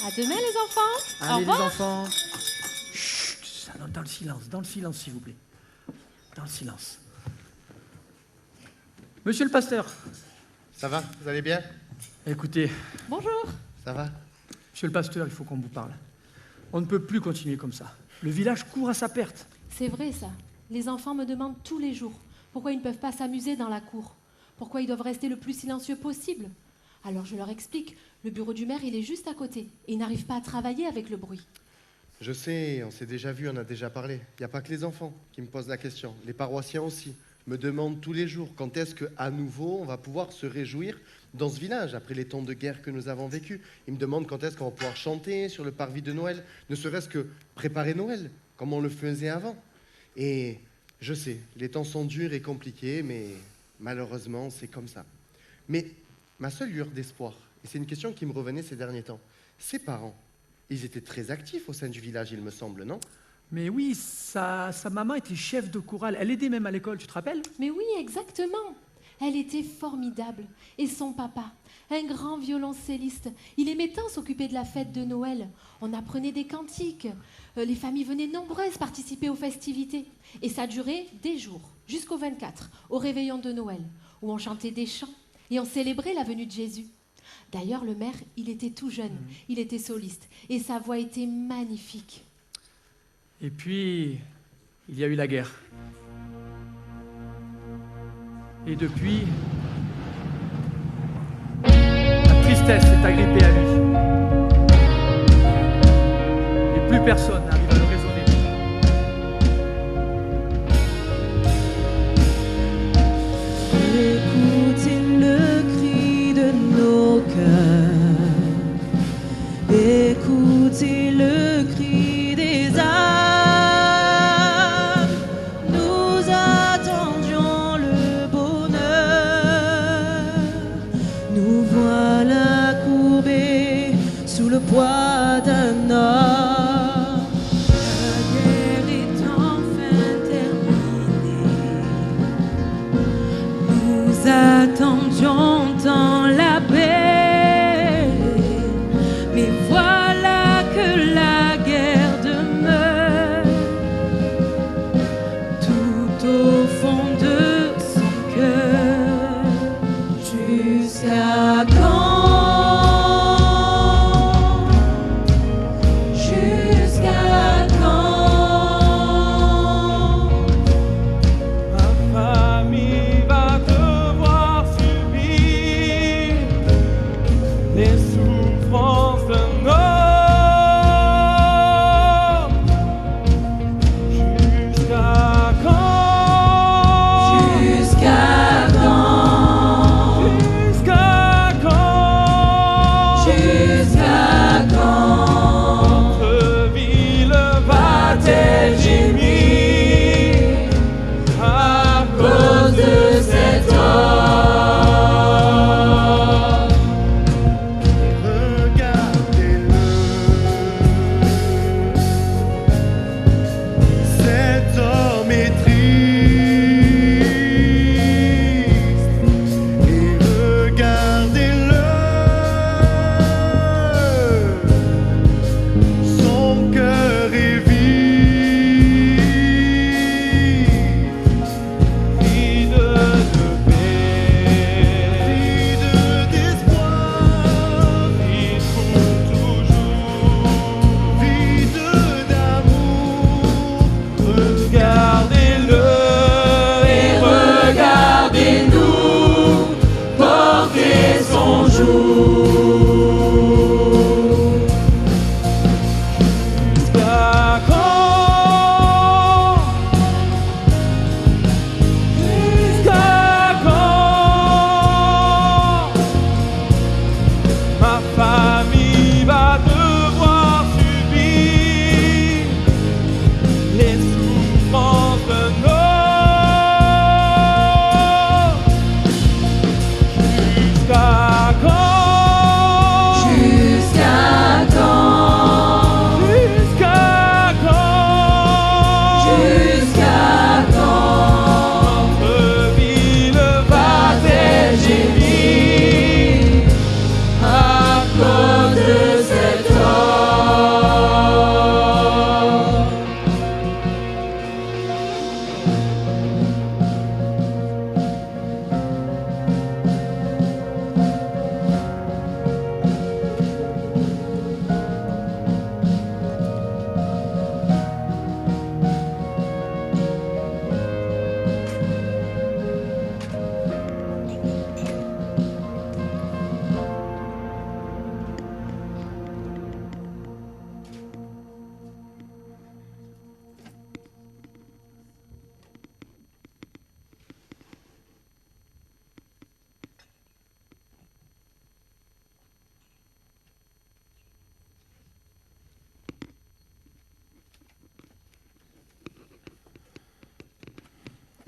À demain, les enfants. Au Allez, les revoir. enfants. Chut, ça, dans le silence, s'il vous plaît. Dans le silence. Monsieur le pasteur, Ça va? Vous allez bien? écoutez, Bonjour. Ça va? monsieur le pasteur, il faut qu'on vous parle. On ne peut plus continuer comme ça. Le village court à sa perte. C'est vrai, ça. Les enfants me demandent tous les jours pourquoi ils ne peuvent pas s'amuser dans la cour. Pourquoi ils doivent rester le plus silencieux possible. Alors je leur explique. Le bureau du maire, il est juste à côté. Et ils n'arrivent pas à travailler avec le bruit. Je sais, on s'est déjà vu, on a déjà parlé. Il n'y a pas que les enfants qui me posent la question. Les paroissiens aussi me demandent tous les jours quand est-ce qu'à nouveau on va pouvoir se réjouir dans ce village après les temps de guerre que nous avons vécus. Ils me demandent quand est-ce qu'on va pouvoir chanter sur le parvis de Noël, ne serait-ce que préparer Noël, comme on le faisait avant. Et je sais, les temps sont durs et compliqués, mais malheureusement, c'est comme ça. Mais ma seule lueur d'espoir, et c'est une question qui me revenait ces derniers temps, ses parents, ils étaient très actifs au sein du village, il me semble, non? Mais oui, sa maman était chef de chorale. Elle aidait même à l'école, tu te rappelles? Mais oui, exactement. Elle était formidable. Et son papa, un grand violoncelliste. Il aimait tant s'occuper de la fête de Noël. On apprenait des cantiques. Les familles venaient nombreuses participer aux festivités. Et ça durait des jours, jusqu'au 24, au réveillon de Noël, où on chantait des chants et on célébrait la venue de Jésus. D'ailleurs, le maire, il était tout jeune, il était soliste. Et sa voix était magnifique. Et puis, il y a eu la guerre. Et depuis, la tristesse s'est agrippée à lui. Et plus personne n'arrive à le raisonner. Écoutez le cri de nos cœurs, écoutez le cri des âmes. Nous attendions le bonheur, nous voilà courbés sous le poids d'un homme.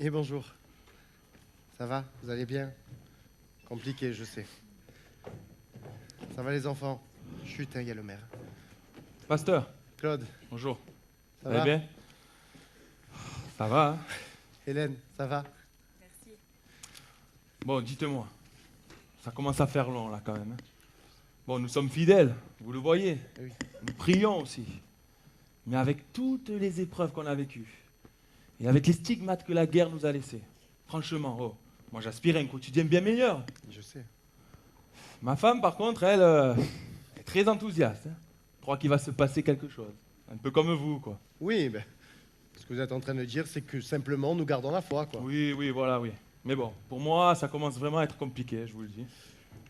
Et bonjour. Ça va? Vous allez bien? Compliqué, je sais. Ça va les enfants? Chut, il y a le maire. Pasteur, Claude, bonjour. ça Vous allez va? bien? Ça va, hein? Hélène, ça va? Bon, dites-moi. Ça commence à faire long, là, quand même. Hein. Bon, nous sommes fidèles, vous le voyez. Oui. Nous prions aussi. Mais avec toutes les épreuves qu'on a vécues, et avec les stigmates que la guerre nous a laissés, franchement, moi j'aspire à un quotidien bien meilleur. Je sais. Ma femme, par contre, elle est très enthousiaste. Hein. Je crois qu'il va se passer quelque chose. Un peu comme vous, quoi. Oui, ben, ce que vous êtes en train de dire, c'est que simplement nous gardons la foi, quoi. Oui, voilà, oui. Mais bon, pour moi, ça commence vraiment à être compliqué, je vous le dis.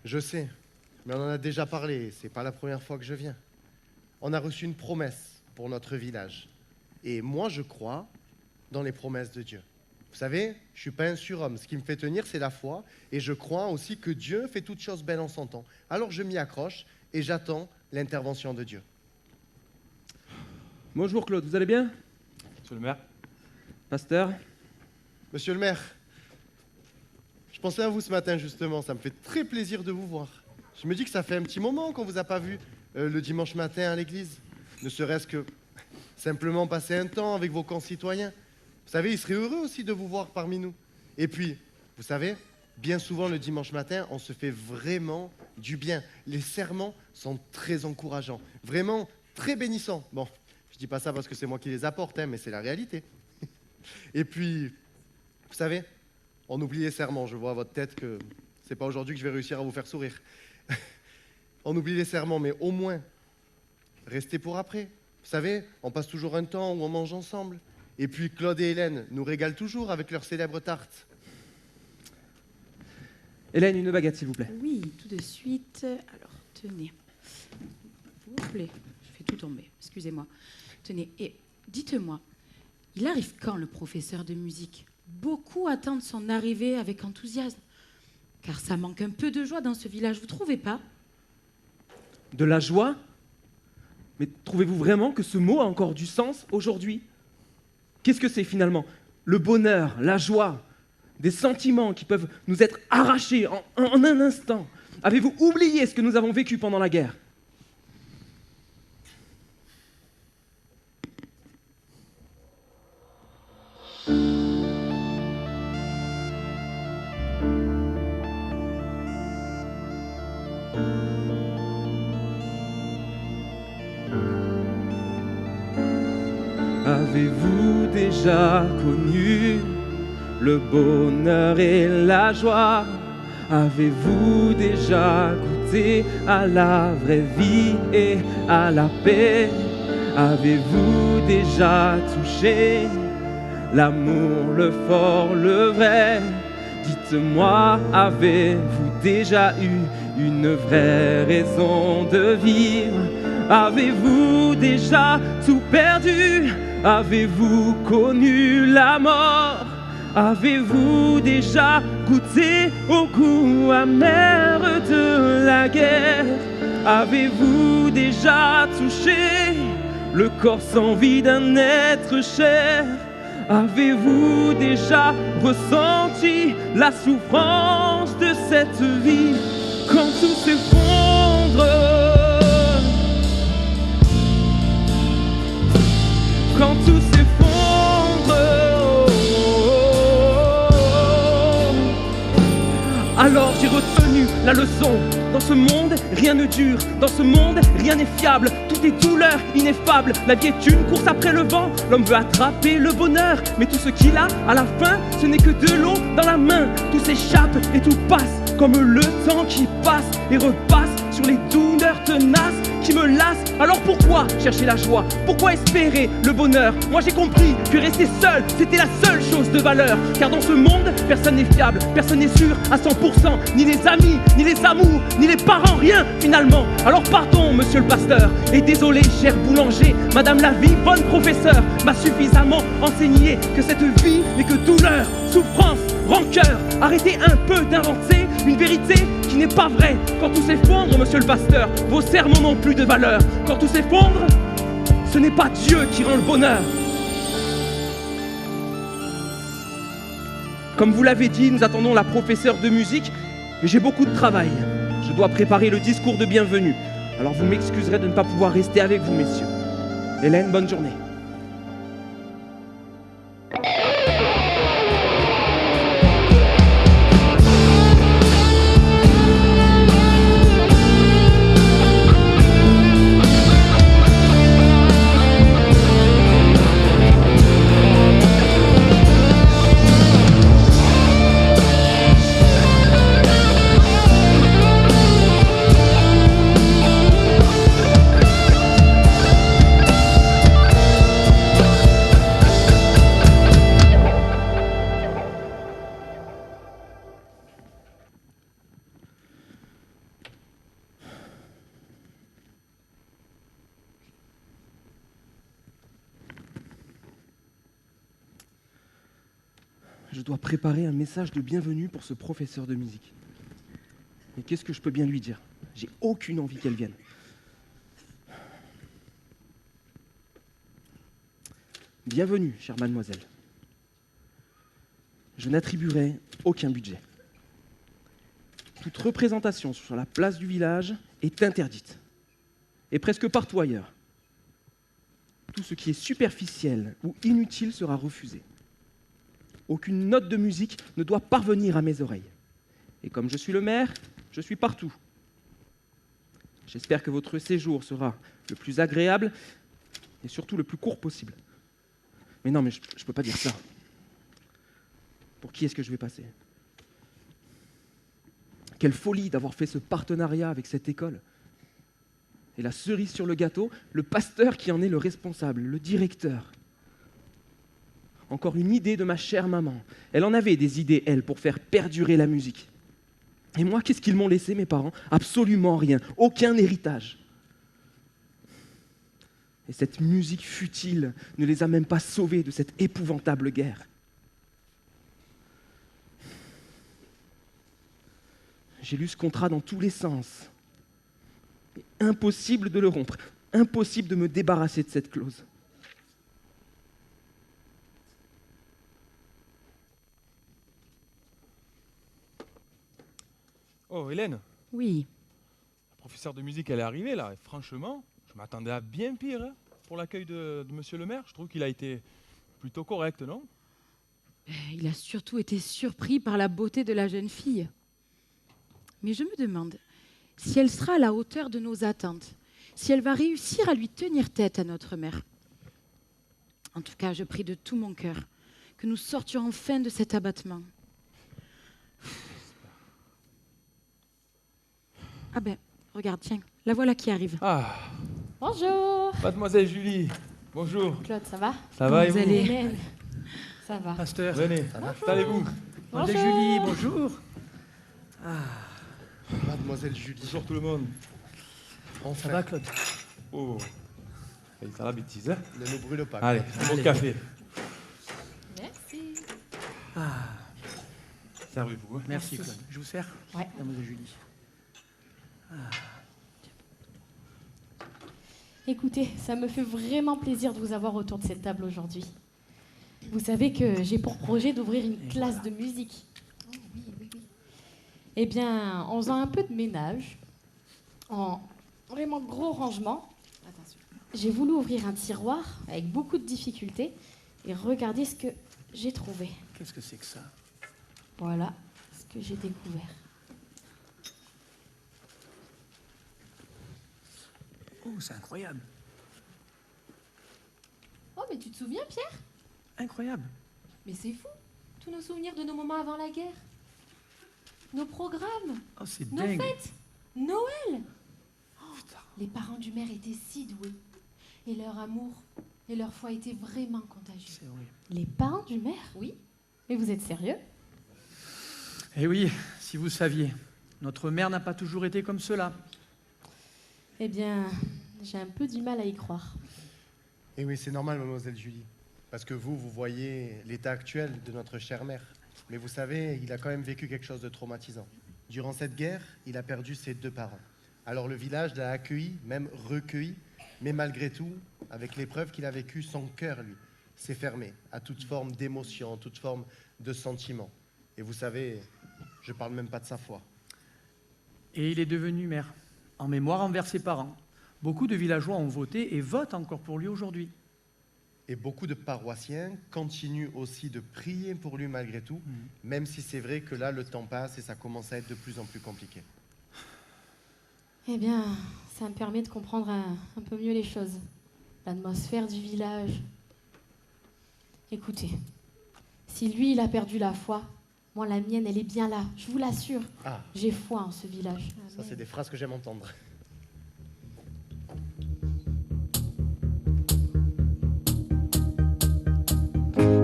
Je sais, mais on en a déjà parlé, c'est pas la première fois que je viens. On a reçu une promesse pour notre village. Et moi, je crois dans les promesses de Dieu. Vous savez, je suis pas un surhomme. Ce qui me fait tenir, c'est la foi. Et je crois aussi que Dieu fait toutes choses belles en son temps. Alors je m'y accroche et j'attends l'intervention de Dieu. Bonjour Claude, vous allez bien? Monsieur le maire. Pasteur? Monsieur le maire, je pensais à vous ce matin justement. Ça me fait très plaisir de vous voir. Je me dis que ça fait un petit moment qu'on vous a pas vu le dimanche matin à l'église. Ne serait-ce que simplement passer un temps avec vos concitoyens. Vous savez, ils seraient heureux aussi de vous voir parmi nous. Et puis, vous savez, bien souvent le dimanche matin, on se fait vraiment du bien. Les sermons sont très encourageants, vraiment très bénissants. Bon, je dis pas ça parce que c'est moi qui les apporte, hein, mais c'est la réalité. Et puis, vous savez, on oublie les sermons. Je vois à votre tête que c'est pas aujourd'hui que je vais réussir à vous faire sourire. On oublie les sermons, mais au moins, restez pour après. Vous savez, on passe toujours un temps où on mange ensemble. Et puis Claude et Hélène nous régalent toujours avec leur célèbre tarte. Hélène, une baguette s'il vous plaît. Oui, tout de suite. Alors, tenez. S'il vous plaît, je fais tout tomber. Excusez-moi. Tenez, et dites-moi, il arrive quand le professeur de musique? Beaucoup attendent son arrivée avec enthousiasme. Car ça manque un peu de joie dans ce village, vous trouvez pas? De la joie? Mais trouvez-vous vraiment que ce mot a encore du sens aujourd'hui? Qu'est-ce que c'est finalement? Le bonheur, la joie, des sentiments qui peuvent nous être arrachés en un instant. Avez-vous oublié ce que nous avons vécu pendant la guerre? Avez-vous déjà connu le bonheur et la joie? Avez-vous déjà goûté à la vraie vie et à la paix? Avez-vous déjà touché l'amour, le fort, le vrai? Dites-moi, avez-vous déjà eu une vraie raison de vivre? Avez-vous déjà tout perdu? Avez-vous connu la mort? Avez-vous déjà goûté au goût amer de la guerre? Avez-vous déjà touché le corps sans vie d'un être cher? Avez-vous déjà ressenti la souffrance de cette vie quand tout s'effondre? Quand tout s'effondre, alors j'ai retenu la leçon. Dans ce monde, rien ne dure. Dans ce monde, rien n'est fiable. Tout est douleur ineffable. La vie est une course après le vent. L'homme veut attraper le bonheur, mais tout ce qu'il a à la fin, ce n'est que de l'eau dans la main. Tout s'échappe et tout passe comme le temps qui passe et repasse sur les douleurs tenaces qui me lassent. Alors pourquoi chercher la joie? Pourquoi espérer le bonheur? Moi j'ai compris que rester seul, c'était la seule chose de valeur. Car dans ce monde, personne n'est fiable, personne n'est sûr à 100%. Ni les amis, ni les amours, ni les parents, rien finalement. Alors partons, monsieur le pasteur. Et désolé, cher boulanger, madame la vie, bonne professeure, m'a suffisamment enseigné que cette vie n'est que douleur, souffrance, rancœur. Arrêtez un peu d'inventer une vérité qui n'est pas vraie. Quand tout s'effondre, monsieur le pasteur, vos sermons n'ont plus de valeur. Quand tout s'effondre, ce n'est pas Dieu qui rend le bonheur. Comme vous l'avez dit, nous attendons la professeure de musique et j'ai beaucoup de travail. Je dois préparer le discours de bienvenue. Alors vous m'excuserez de ne pas pouvoir rester avec vous, messieurs. Hélène, bonne journée. Je dois préparer un message de bienvenue pour ce professeur de musique. Mais qu'est-ce que je peux bien lui dire? J'ai aucune envie qu'elle vienne. Bienvenue, chère mademoiselle. Je n'attribuerai aucun budget. Toute représentation sur la place du village est interdite. Et presque partout ailleurs. Tout ce qui est superficiel ou inutile sera refusé. Aucune note de musique ne doit parvenir à mes oreilles. Et comme je suis le maire, je suis partout. J'espère que votre séjour sera le plus agréable et surtout le plus court possible. Mais non, mais je ne peux pas dire ça. Pour qui est-ce que je vais passer? Quelle folie d'avoir fait ce partenariat avec cette école. Et la cerise sur le gâteau, le pasteur qui en est le responsable, le directeur. Encore une idée de ma chère maman. Elle en avait des idées, elle, pour faire perdurer la musique. Et moi, qu'est-ce qu'ils m'ont laissé, mes parents? Absolument rien, aucun héritage. Et cette musique futile ne les a même pas sauvés de cette épouvantable guerre. J'ai lu ce contrat dans tous les sens. Impossible de le rompre, impossible de me débarrasser de cette clause. Oh, Hélène, Oui. la professeure de musique, elle est arrivée là. Et franchement, je m'attendais à bien pire hein, pour l'accueil de monsieur le maire. Je trouve qu'il a été plutôt correct, non? Il a surtout été surpris par la beauté de la jeune fille. Mais je me demande si elle sera à la hauteur de nos attentes, si elle va réussir à lui tenir tête à notre mère. En tout cas, je prie de tout mon cœur que nous sortions enfin de cet abattement. Ah ben, regarde, tiens, la voilà qui arrive. Ah, Bonjour. mademoiselle Julie, bonjour. Claude, ça va? Ça va et Vous vous? allez- Hélène, ça va. Pasteur, Venez, installez-vous. Mademoiselle Julie, bonjour. Mademoiselle Julie. Bonjour tout le monde. Enfin, Ça va, Claude? Oh, failli faire la bêtise, hein? ne nous brûle pas. Allez, un bon café. Merci. Servez-vous. Hein. Merci, Claude. Je vous sers? Ouais. Mademoiselle Julie. Écoutez, ça me fait vraiment plaisir de vous avoir autour de cette table aujourd'hui. Vous savez que j'ai pour projet d'ouvrir une classe de musique. Oh, oui, oui, oui. Eh bien, en faisant un peu de ménage, en vraiment gros rangement, j'ai voulu ouvrir un tiroir avec beaucoup de difficultés et regardez ce que j'ai trouvé. Qu'est-ce que c'est que ça? Voilà ce que j'ai découvert. Oh, c'est incroyable. Oh, mais tu te souviens, Pierre? Incroyable. Mais c'est fou, tous nos souvenirs de nos moments avant la guerre. Nos programmes, Oh, c'est nos dingue. fêtes, Noël. Oh, les parents du maire étaient si doués. Et leur amour et leur foi étaient vraiment contagieux. C'est vrai. Les parents du maire? Oui. Mais vous êtes sérieux? Eh oui, si vous saviez, notre mère n'a pas toujours été comme cela. Eh bien, j'ai un peu du mal à y croire. Et oui, c'est normal, mademoiselle Julie. Parce que vous voyez l'état actuel de notre chère mère. Mais vous savez, il a quand même vécu quelque chose de traumatisant. Durant cette guerre, il a perdu ses 2 parents. Alors le village l'a accueilli, même recueilli, mais malgré tout, avec l'épreuve qu'il a vécue, son cœur, lui, s'est fermé à toute forme d'émotion, toute forme de sentiment. Et vous savez, je parle même pas de sa foi. Et il est devenu maire, en mémoire envers ses parents. Beaucoup de villageois ont voté et votent encore pour lui aujourd'hui. Et beaucoup de paroissiens continuent aussi de prier pour lui malgré tout, même si c'est vrai que là, le temps passe et ça commence à être de plus en plus compliqué. Eh bien, ça me permet de comprendre un peu mieux les choses. L'atmosphère du village. Écoutez, si lui, il a perdu la foi, moi, la mienne, elle est bien là, je vous l'assure. Ah, J'ai foi en ce village. ça c'est des phrases que j'aime entendre.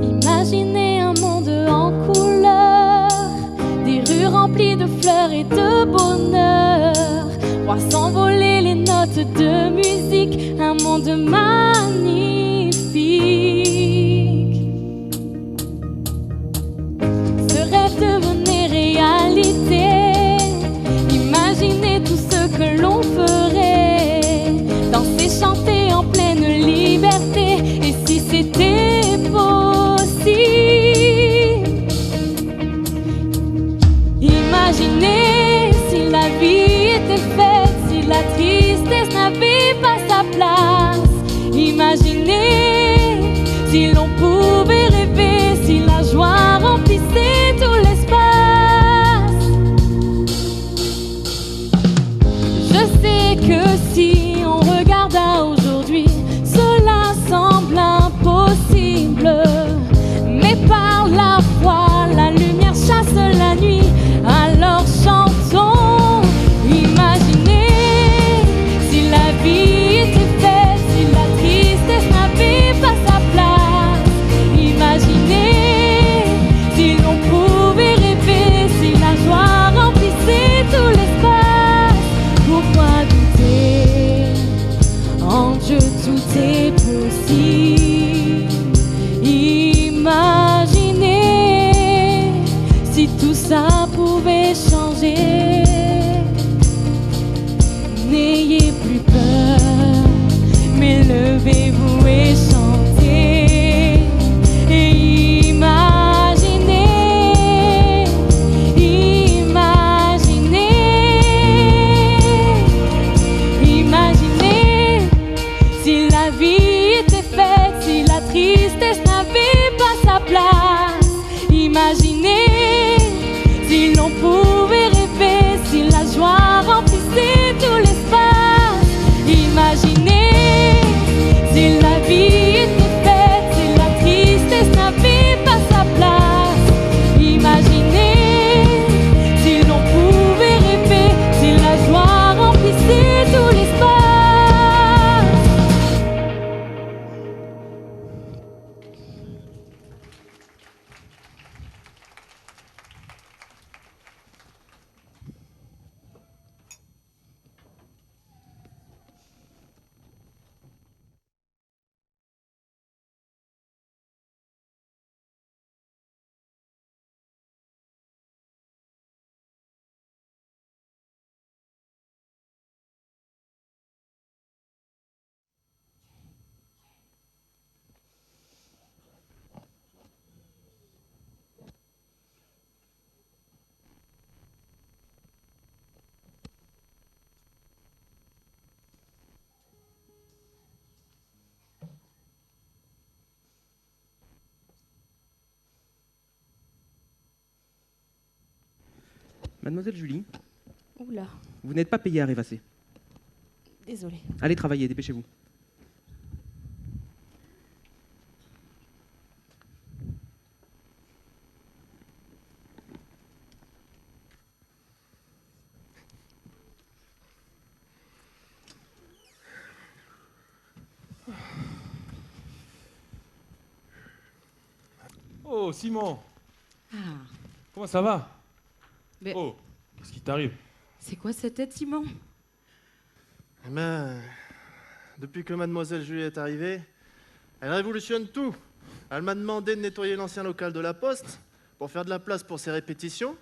Imaginez un monde en couleur, des rues remplies de fleurs et de bonheur, voir s'envoler les notes de musique, un monde magnifique. Ce rêve devenait réalité, imaginez tout ce que l'on ferait, danser, chanter en pleine liberté, et si c'était possible. Imaginez si la vie était faite, si la tristesse n'avait pas sa place. Imaginez si l'on pouvait rêver, si la joie remplissait tout l'espace. Je sais que si on regarda aujourd'hui, cela semble impossible, mais par la foi, la lumière chasse la nuit. Alors chantons, imaginez si la vie était faite, si la tristesse n'avait pas sa place. Imaginez si l'on pouvait rêver, si la joie remplissait tout l'espace. Pourquoi douter? En Dieu tout est possible. Imaginez si tout ça pouvait changer. N'ayez plus peur, mais levez-vous et chantez. Et imaginez, imaginez si la vie était faite, si la tristesse n'avait pas sa place. Imaginez si l'on pouvait rêver, si la joie remplissait tout l'espace. Imaginez si la vie était faite, si la tristesse n'avait pas sa place. Imaginez si l'on pouvait rêver, si la joie remplissait tout l'espace. Mademoiselle Julie, Oula, vous n'êtes pas payée à rêvasser. désolée. Allez travailler, dépêchez-vous. Oh, Simon, Ah, comment ça va? mais Oh, qu'est-ce qui t'arrive? c'est quoi cette tête, Simon? Eh ben, depuis que Mademoiselle Julie est arrivée, elle révolutionne tout. Elle m'a demandé de nettoyer l'ancien local de la Poste pour faire de la place pour ses répétitions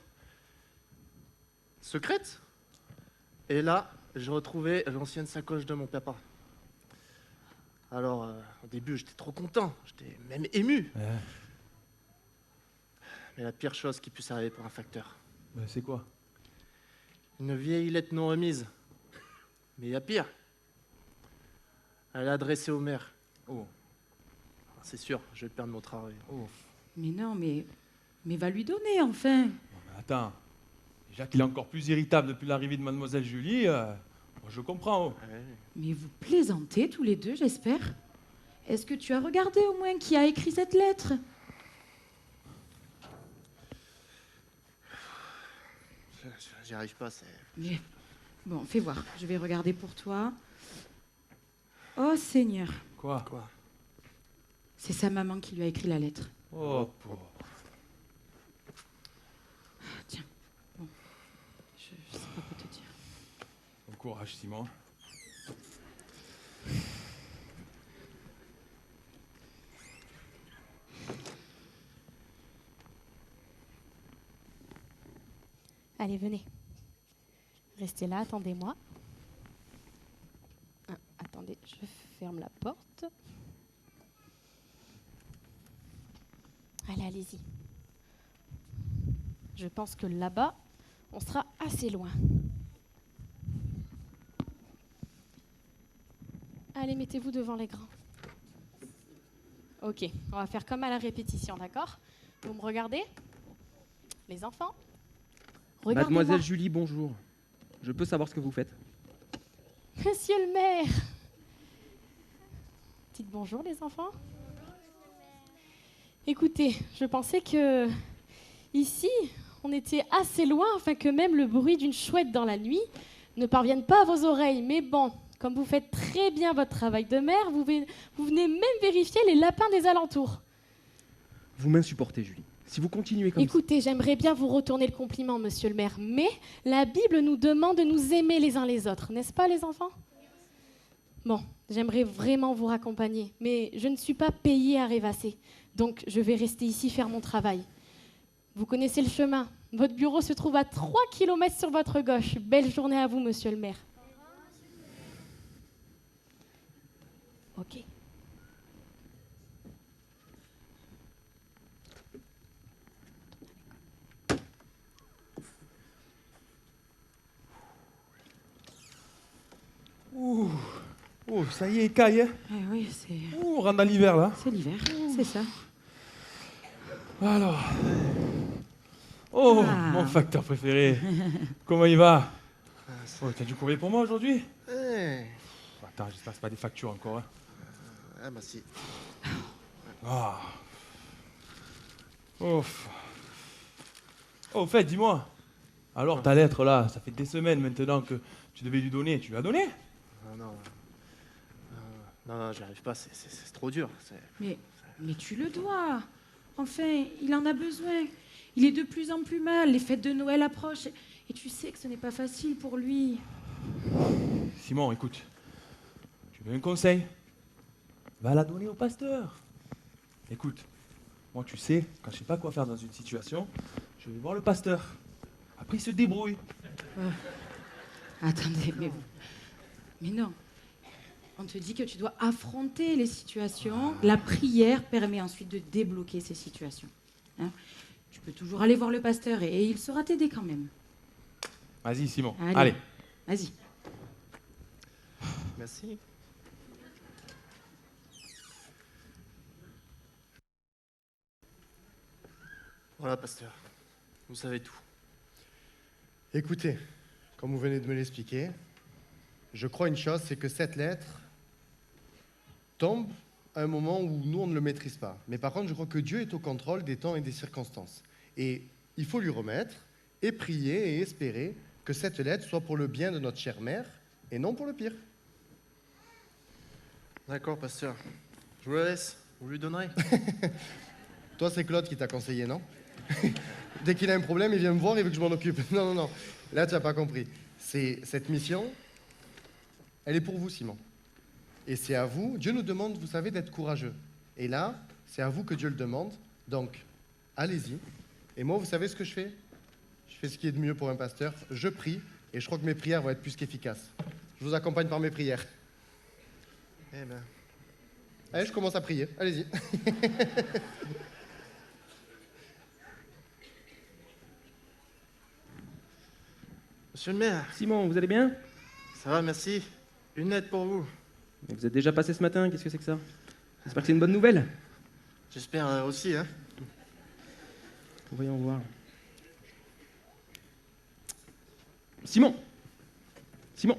secrètes. Et là, j'ai retrouvé l'ancienne sacoche de mon papa. Alors, au début, j'étais trop content, j'étais même ému. Ouais. Mais la pire chose qui puisse arriver pour un facteur. Ben, c'est quoi? Une vieille lettre non remise. Mais il y a pire. Elle est adressée au maire. Oh, C'est sûr, je vais perdre mon travail. oh. Mais non, mais va lui donner, enfin. Non, mais attends. Déjà qu'il est encore plus irritable depuis l'arrivée de Mademoiselle Julie, moi, je comprends. Oh. Ouais. Mais vous plaisantez tous les deux, j'espère. Est-ce que tu as regardé au moins qui a écrit cette lettre? J'y arrive pas, c'est... Mais bon, fais voir. Je vais regarder pour toi. Oh Seigneur, Quoi? Quoi? c'est sa maman qui lui a écrit la lettre. Oh, pauvre. Tiens, bon, je sais pas quoi te dire. Bon courage, Simon. Allez, venez. Restez là, attendez-moi. Ah, attendez, je ferme la porte. Allez, allez-y. Je pense que là-bas, on sera assez loin. Allez, mettez-vous devant les grands. Ok, on va faire comme à la répétition, d'accord? Vous me regardez? Les enfants? Regardez-moi. Mademoiselle Julie, bonjour. Je peux savoir ce que vous faites? Monsieur le maire. Dites bonjour les enfants. Écoutez, je pensais que ici, on était assez loin afin que même le bruit d'une chouette dans la nuit ne parvienne pas à vos oreilles. Mais bon, comme vous faites très bien votre travail de maire, vous venez même vérifier les lapins des alentours. Vous m'insupportez, Julie. Si vous continuez comme Écoutez, j'aimerais bien vous retourner le compliment, monsieur le maire, mais la Bible nous demande de nous aimer les uns les autres, n'est-ce pas les enfants? Bon, j'aimerais vraiment vous raccompagner, mais je ne suis pas payée à rêvasser, donc je vais rester ici faire mon travail. Vous connaissez le chemin, votre bureau se trouve à 3 km sur votre gauche. Belle journée à vous, monsieur le maire. Ok. Ouh. Oh, ça y est, il caille. Hein. Eh oui, c'est Ouh, on rentre dans l'hiver, là. l'hiver, c'est ça. Alors. Oh, Ah. mon facteur préféré. Comment il va? Oh, t'as du courrier pour moi aujourd'hui? Eh. Attends, j'espère que c'est pas des factures encore. Hein. Ah bah si. Ah. Ouf. Oh, au fait, dis-moi. Alors, ta lettre, là, ça fait des semaines maintenant que tu devais lui donner. Tu lui as donné? Non, non. Non, j'y arrive pas, c'est trop dur. Mais tu le dois. Enfin, il en a besoin. Il est de plus en plus mal. Les fêtes de Noël approchent. Et tu sais que ce n'est pas facile pour lui. Simon, écoute. Tu veux un conseil? Va la donner au pasteur. Écoute, moi, tu sais, quand je sais pas quoi faire dans une situation, je vais voir le pasteur. Après, il se débrouille. Attendez, mais non. On te dit que tu dois affronter les situations. La prière permet ensuite de débloquer ces situations. Hein? Tu peux toujours aller voir le pasteur et il saura t'aider quand même. Vas-y, Simon. Allez. Allez. Vas-y. Merci. Voilà, pasteur. Vous savez tout. Écoutez, comme vous venez de me l'expliquer, je crois une chose, c'est que cette lettre tombe à un moment où nous, on ne le maîtrise pas. Mais par contre, je crois que Dieu est au contrôle des temps et des circonstances. Et il faut lui remettre et prier et espérer que cette lettre soit pour le bien de notre chère mère et non pour le pire. D'accord, pasteur. Je vous la laisse. Vous lui donnerez. Toi, c'est Claude qui t'a conseillé, non? Dès qu'il a un problème, il vient me voir et il veut que je m'en occupe. Non, non, non. Là, tu n'as pas compris. Cette mission, elle est pour vous, Simon. Et c'est à vous. Dieu nous demande, vous savez, d'être courageux. Et là, c'est à vous que Dieu le demande. Donc, allez-y. Et moi, vous savez ce que je fais? Je fais ce qui est de mieux pour un pasteur. Je prie. Et je crois que mes prières vont être plus qu'efficaces. Je vous accompagne par mes prières. Eh ben. Allez, je commence à prier. Allez-y. Monsieur le maire, Simon, vous allez bien? ça va, merci. Une lettre pour vous. Mais vous êtes déjà passé ce matin, qu'est-ce que c'est que ça? J'espère que c'est une bonne nouvelle. J'espère aussi, hein. Voyons voir. Simon! Simon!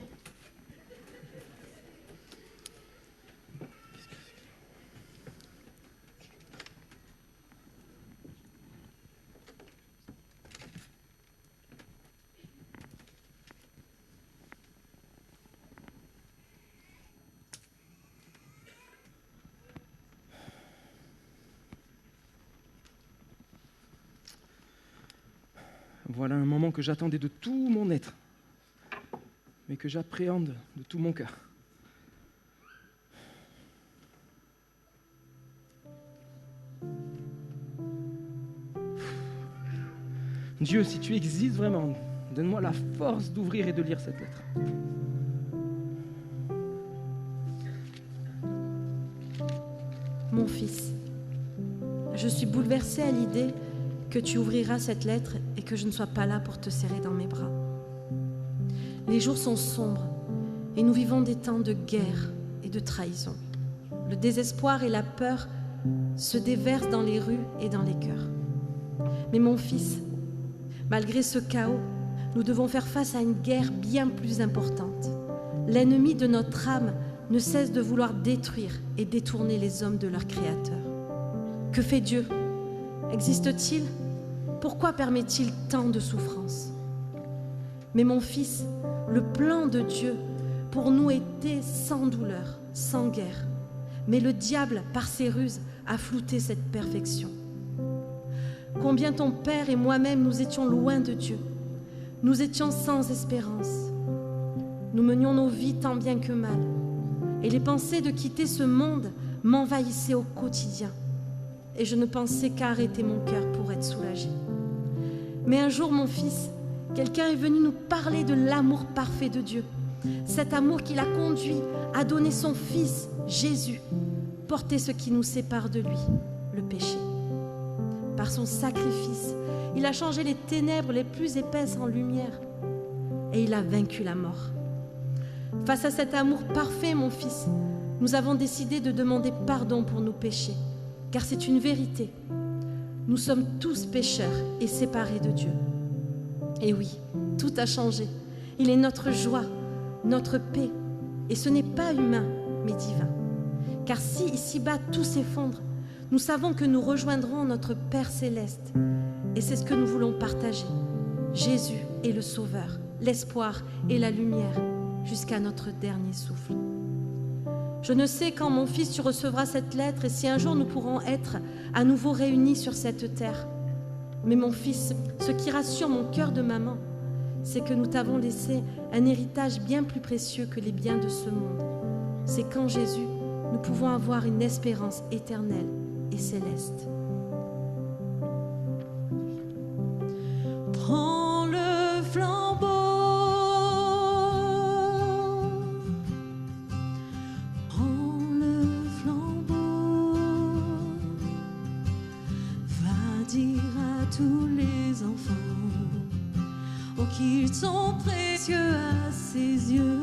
Voilà un moment que j'attendais de tout mon être, mais que j'appréhende de tout mon cœur. Dieu, si tu existes vraiment, donne-moi la force d'ouvrir et de lire cette lettre. Mon fils, je suis bouleversée à l'idée que tu ouvriras cette lettre et que je ne sois pas là pour te serrer dans mes bras. Les jours sont sombres et nous vivons des temps de guerre et de trahison. Le désespoir et la peur se déversent dans les rues et dans les cœurs. Mais mon fils, malgré ce chaos, nous devons faire face à une guerre bien plus importante. L'ennemi de notre âme ne cesse de vouloir détruire et détourner les hommes de leur Créateur. Que fait Dieu ? Existe-t-il ? Pourquoi permet-il tant de souffrances ? Mais mon fils, le plan de Dieu pour nous était sans douleur, sans guerre. Mais le diable, par ses ruses, a flouté cette perfection. Combien ton père et moi-même nous étions loin de Dieu. Nous étions sans espérance. Nous menions nos vies tant bien que mal. Et les pensées de quitter ce monde m'envahissaient au quotidien. Et je ne pensais qu'à arrêter mon cœur pour être soulagée. Mais un jour, mon fils, quelqu'un est venu nous parler de l'amour parfait de Dieu. Cet amour qui l'a conduit à donner son Fils, Jésus, porter ce qui nous sépare de lui, le péché. Par son sacrifice, il a changé les ténèbres les plus épaisses en lumière et il a vaincu la mort. Face à cet amour parfait, mon fils, nous avons décidé de demander pardon pour nos péchés, car c'est une vérité. Nous sommes tous pécheurs et séparés de Dieu. Et oui, tout a changé. Il est notre joie, notre paix, et ce n'est pas humain, mais divin. Car si ici-bas tout s'effondre, nous savons que nous rejoindrons notre Père céleste, et c'est ce que nous voulons partager. Jésus est le Sauveur, l'espoir et la lumière, jusqu'à notre dernier souffle. Je ne sais quand, mon fils, tu recevras cette lettre et si un jour nous pourrons être à nouveau réunis sur cette terre. Mais mon fils, ce qui rassure mon cœur de maman, c'est que nous t'avons laissé un héritage bien plus précieux que les biens de ce monde. C'est qu'en Jésus, nous pouvons avoir une espérance éternelle et céleste. Prends le flambeau, prends le flambeau, va dire à tous les enfants qu'ils sont précieux à ses yeux.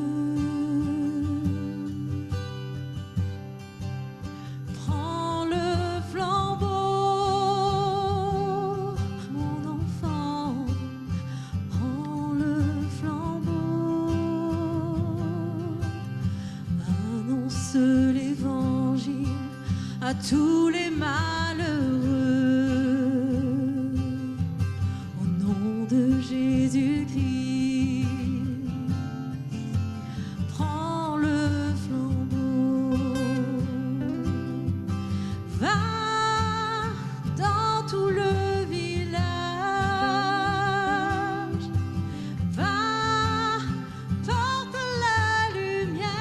À tous les malheureux, au nom de Jésus-Christ, prends le flambeau, va dans tout le village, va porte la lumière.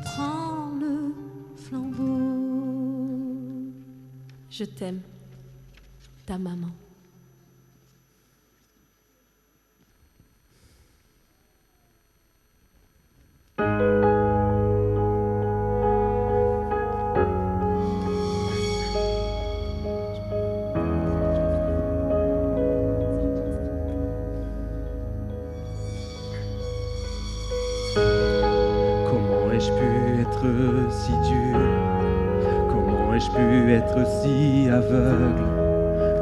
Prends le flambeau. Je t'aime, ta maman. Comment ai-je pu être si dur? Comment ai-je pu être si aveugle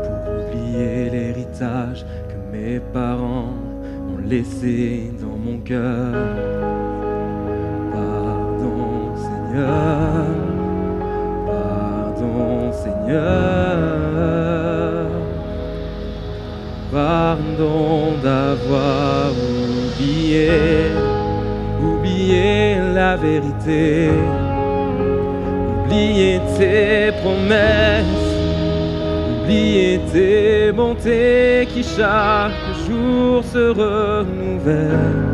pour oublier l'héritage que mes parents ont laissé dans mon cœur? Pardon Seigneur, pardon Seigneur, pardon d'avoir oublié la vérité, oublié tes promesses, oublié tes bontés qui chaque jour se renouvellent.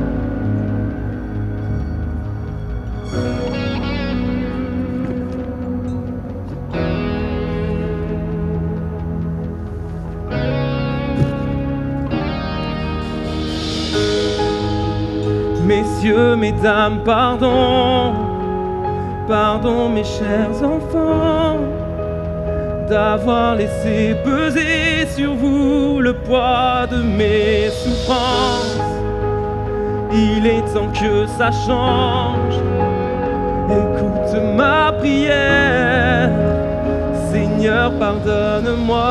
Messieurs, mesdames, pardon, pardon mes chers enfants, d'avoir laissé peser sur vous le poids de mes souffrances. Il est temps que ça change, écoute ma prière, Seigneur pardonne-moi.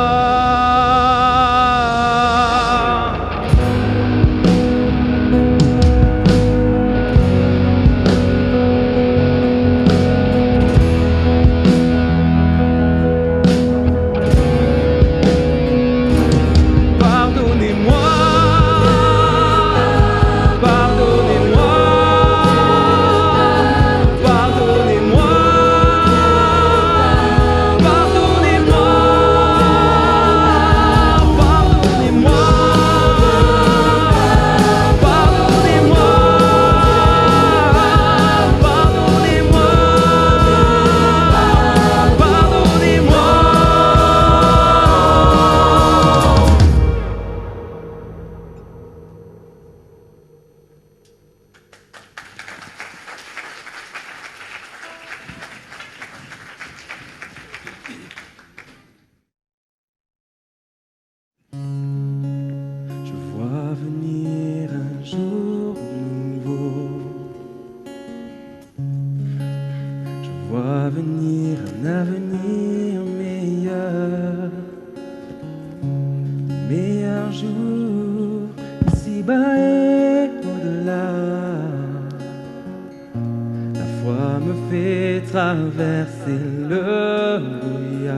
Traverser le brouillard.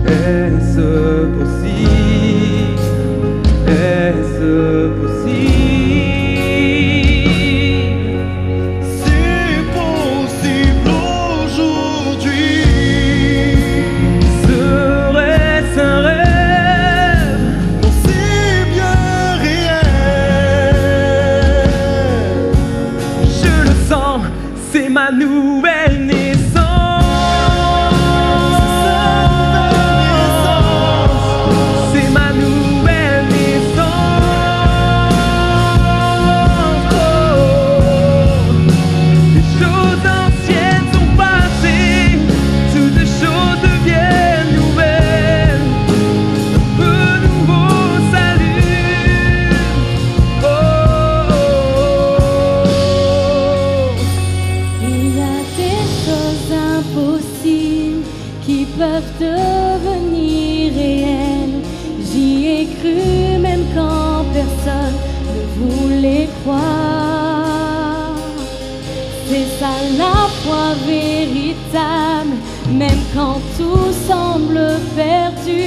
Est-ce possible? Est-ce possible? C'est possible aujourd'hui. Serait-ce un rêve? Non, c'est bien réel. Je le sens, c'est ma nouvelle naissance. C'est ma nouvelle naissance. Oh. Les choses anciennes sont passées, toutes les choses deviennent nouvelles. Un peu nouveau salut. Oh, oh, oh. Il y a des choses impossibles qui peuvent devenir réelles. J'y ai cru même quand personne ne voulait croire. C'est ça la foi véritable, même quand tout semble perdu.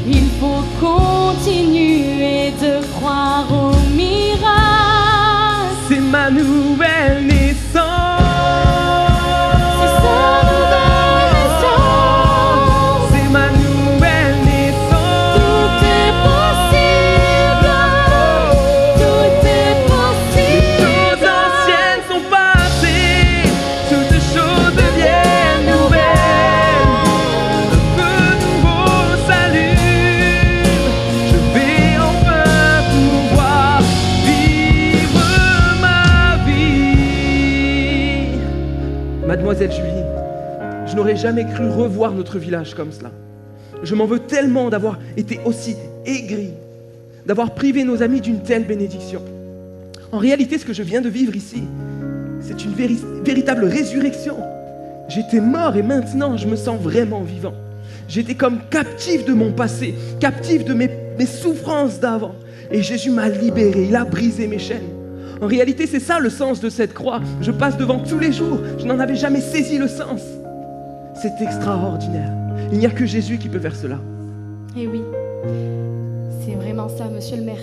Il faut continuer de croire au miracle. C'est ma nouvelle naissance. C'est sa nouvelle naissance. C'est ma nouvelle naissance. Tout est possible. Tout est possible. Les choses anciennes sont passées, toutes les choses deviennent nouvelles. Un peu nouveau salut. Je vais enfin pouvoir vivre ma vie. Mademoiselle Julie, je n'aurais jamais cru revoir notre village comme cela. Je m'en veux tellement d'avoir été aussi aigri, d'avoir privé nos amis d'une telle bénédiction. En réalité, ce que je viens de vivre ici, c'est une véritable résurrection. J'étais mort et maintenant je me sens vraiment vivant. J'étais comme captif de mon passé, captif de mes souffrances d'avant. Et Jésus m'a libéré, il a brisé mes chaînes. En réalité, c'est ça le sens de cette croix. Je passe devant tous les jours, je n'en avais jamais saisi le sens. C'est extraordinaire. Il n'y a que Jésus qui peut faire cela. Eh oui, c'est vraiment ça, monsieur le maire.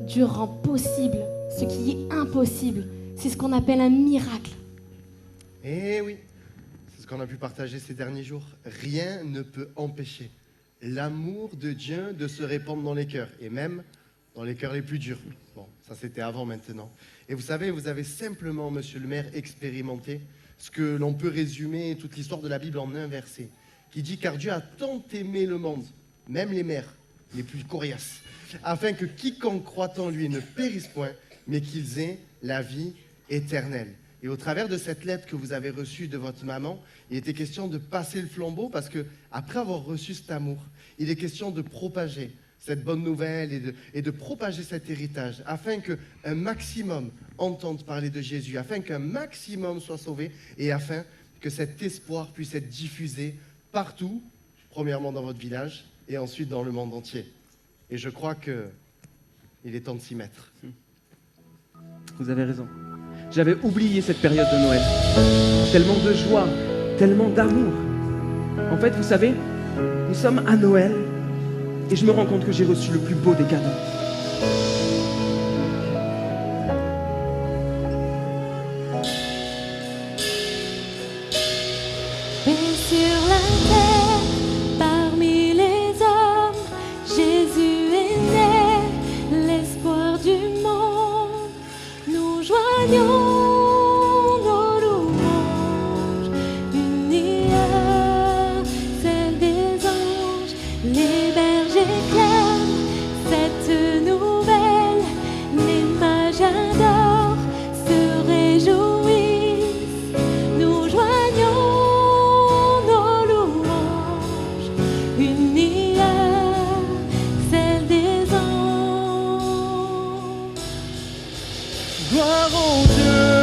Dieu rend possible ce qui est impossible. C'est ce qu'on appelle un miracle. Eh oui, c'est ce qu'on a pu partager ces derniers jours. Rien ne peut empêcher l'amour de Dieu de se répandre dans les cœurs, et même dans les cœurs les plus durs. Bon, ça c'était avant maintenant. Et vous savez, vous avez simplement, monsieur le maire, expérimenté ce que l'on peut résumer toute l'histoire de la Bible en un verset, qui dit « Car Dieu a tant aimé le monde, même les mères les plus coriaces, afin que quiconque croit en lui ne périsse point, mais qu'ils aient la vie éternelle. » Et au travers de cette lettre que vous avez reçue de votre maman, il était question de passer le flambeau parce que après avoir reçu cet amour, il est question de propager cette bonne nouvelle et de propager cet héritage afin qu'un maximum entende parler de Jésus, afin qu'un maximum soit sauvé et afin que cet espoir puisse être diffusé partout, premièrement dans votre village et ensuite dans le monde entier. Et je crois qu'il est temps de s'y mettre. Vous avez raison. J'avais oublié cette période de Noël. Tellement de joie, tellement d'amour. En fait, vous savez, nous sommes à Noël et je me rends compte que j'ai reçu le plus beau des cadeaux. Et sur la terre, parmi les hommes, Jésus est né, l'espoir du monde. Nous joignons nos louanges, unis à celle des anges. Les bergers clament cette nouvelle, les mages adorent, se réjouissent. Nous joignons nos louanges, unis à celle des anges. Gloire au Dieu.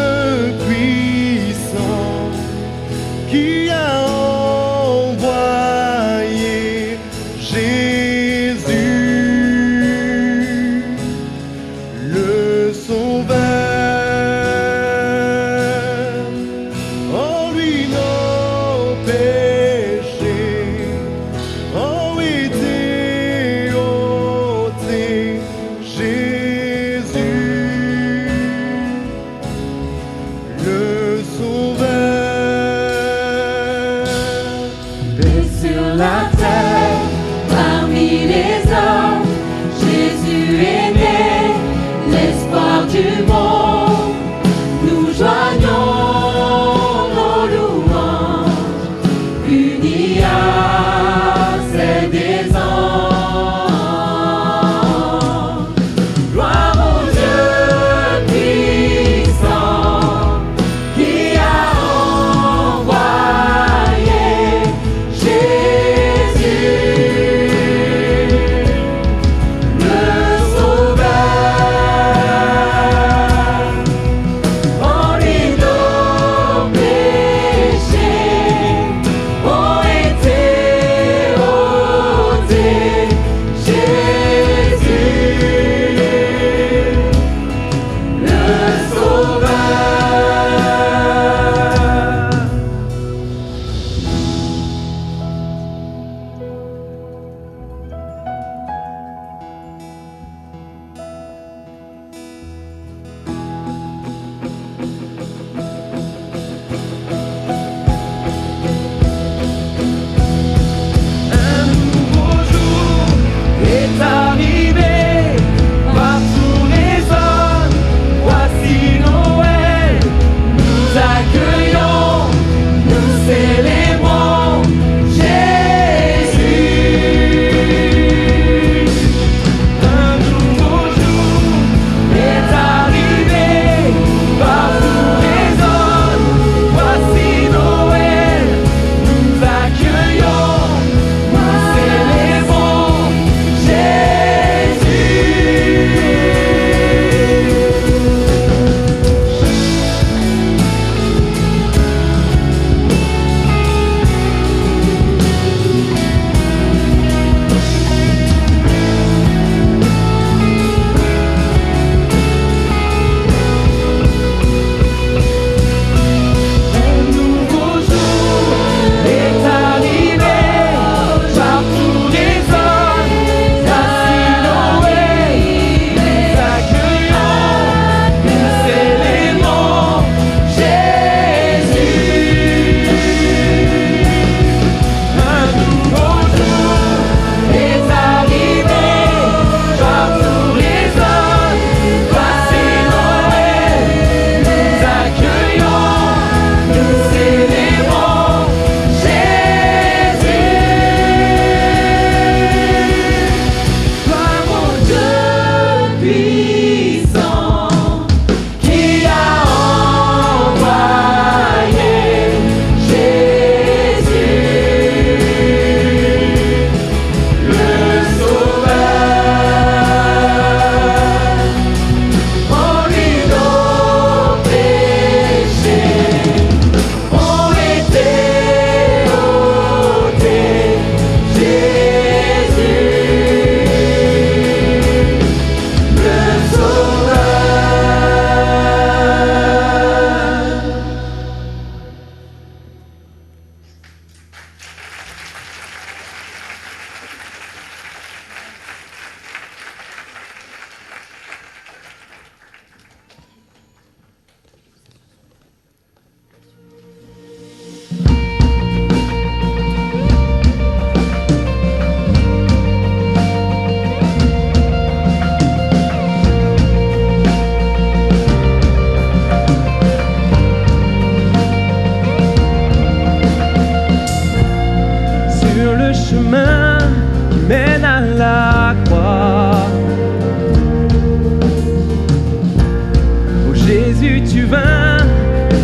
Jésus, tu viens,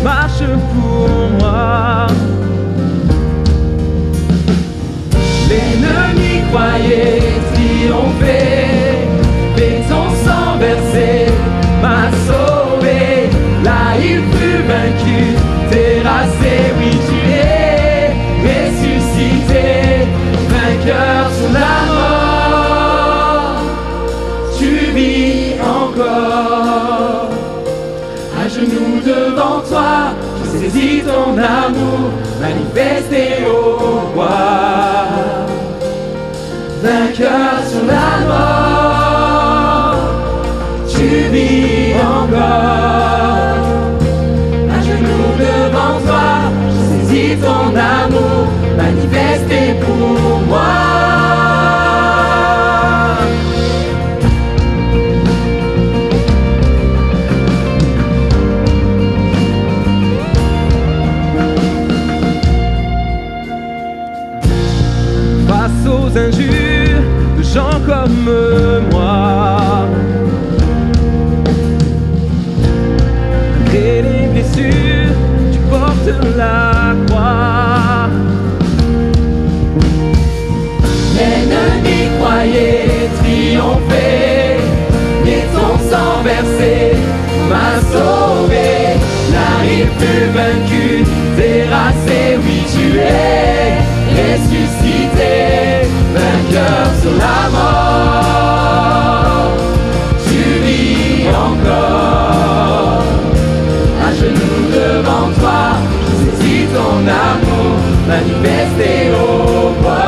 marche pour moi. L'ennemi croyait triompher, mais ton sang versé m'a sauvé. Là il fut vaincu, terrassé, oui tu es ressuscité, vainqueur sur la mort. Tu vis encore, à genoux devant toi, je saisis ton amour, manifesté au roi. Vainqueur sur la mort, tu vis encore. À genoux devant toi, je saisis ton amour, manifesté pour moi. Face aux injures de gens comme moi et les blessures, tu portes la croix. L'ennemi croyait triompher, mais ton sang versé m'a sauvé. Là il fut vaincu, terrassé, oui tu es ressuscité, vainqueur sur la mort. Tu vis encore, à genoux devant toi, je saisis ton amour, manifesté au roi.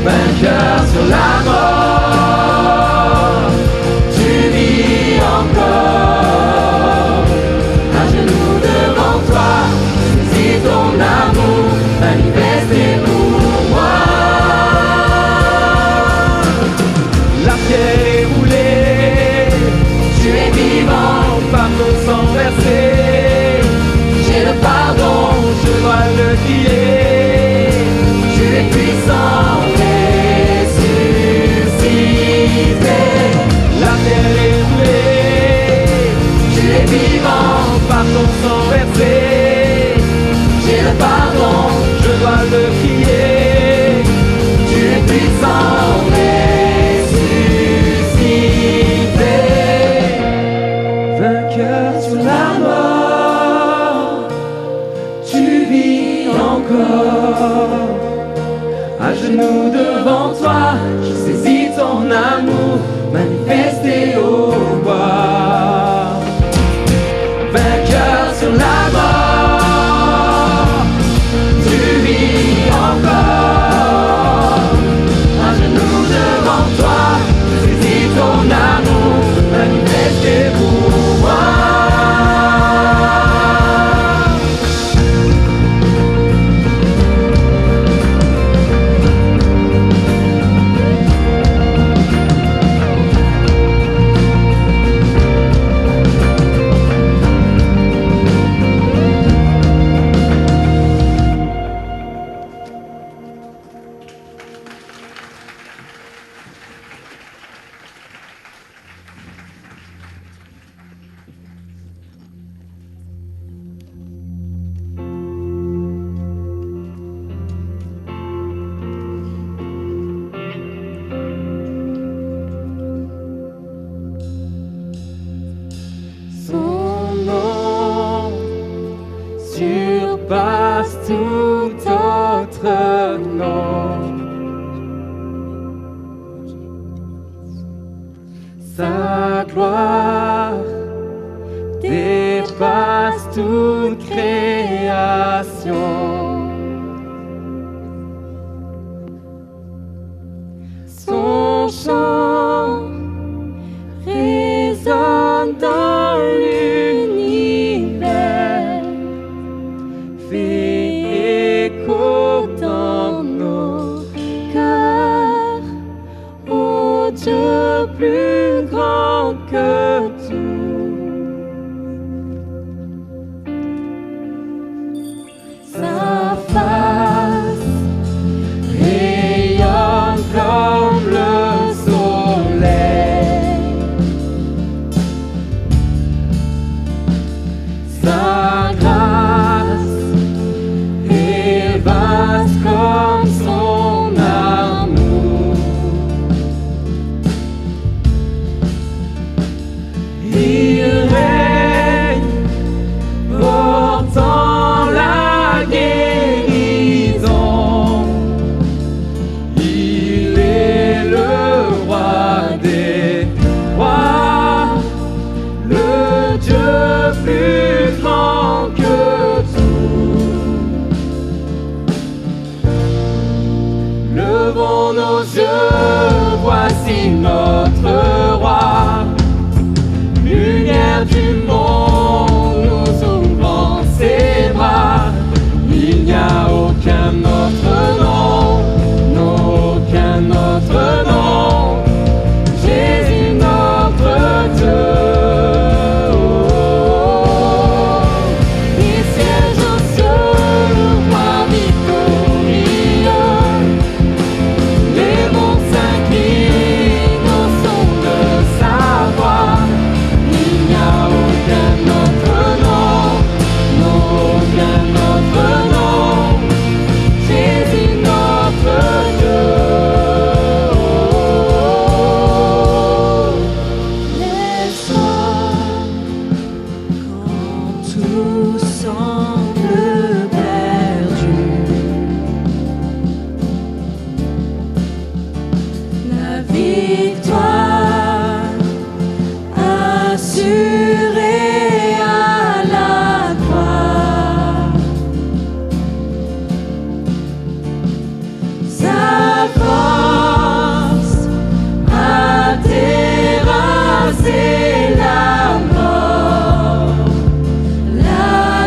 Vainqueur sur la mort, tu vis encore, à genoux devant toi, je saisis ton amour, manifesté pour moi. La pierre est roulée, tu es vivant, par ton sang versé. J'ai le pardon, je dois le crier. Tu es puissant, ressuscité. La terre est roulée, tu es vivant, par ton sang versé. J'ai le pardon, je dois le crier. Tu es puissant, ressuscité. Vainqueur sur la mort, tu vis encore. À genoux devant toi, je saisis ton amour, manifesté au roi. Vainqueur sur la mort, tu vis encore. À genoux devant toi, je saisis ton amour, manifesté pour moi. Son nom surpasse tout autre nom. Sa gloire dépasse toute création. Son chant résonne dans l'univers, fait écho dans nos cœurs. Ô Dieu plus grand que tout, sa lumière du monde nous ouvrant ses bras. Il n'y a aucun autre nom, non, aucun autre nom. Jésus notre Dieu. Il siège au ciel, roi victorieux. Les monts s'inclinent au son de sa voix. Il n'y a aucun autre nom, non, aucun autre nom. Jésus notre Dieu. Laisse-moi quand tout semble perdu. La victoire assurée à la croix. Sa force a terrassé la mort. La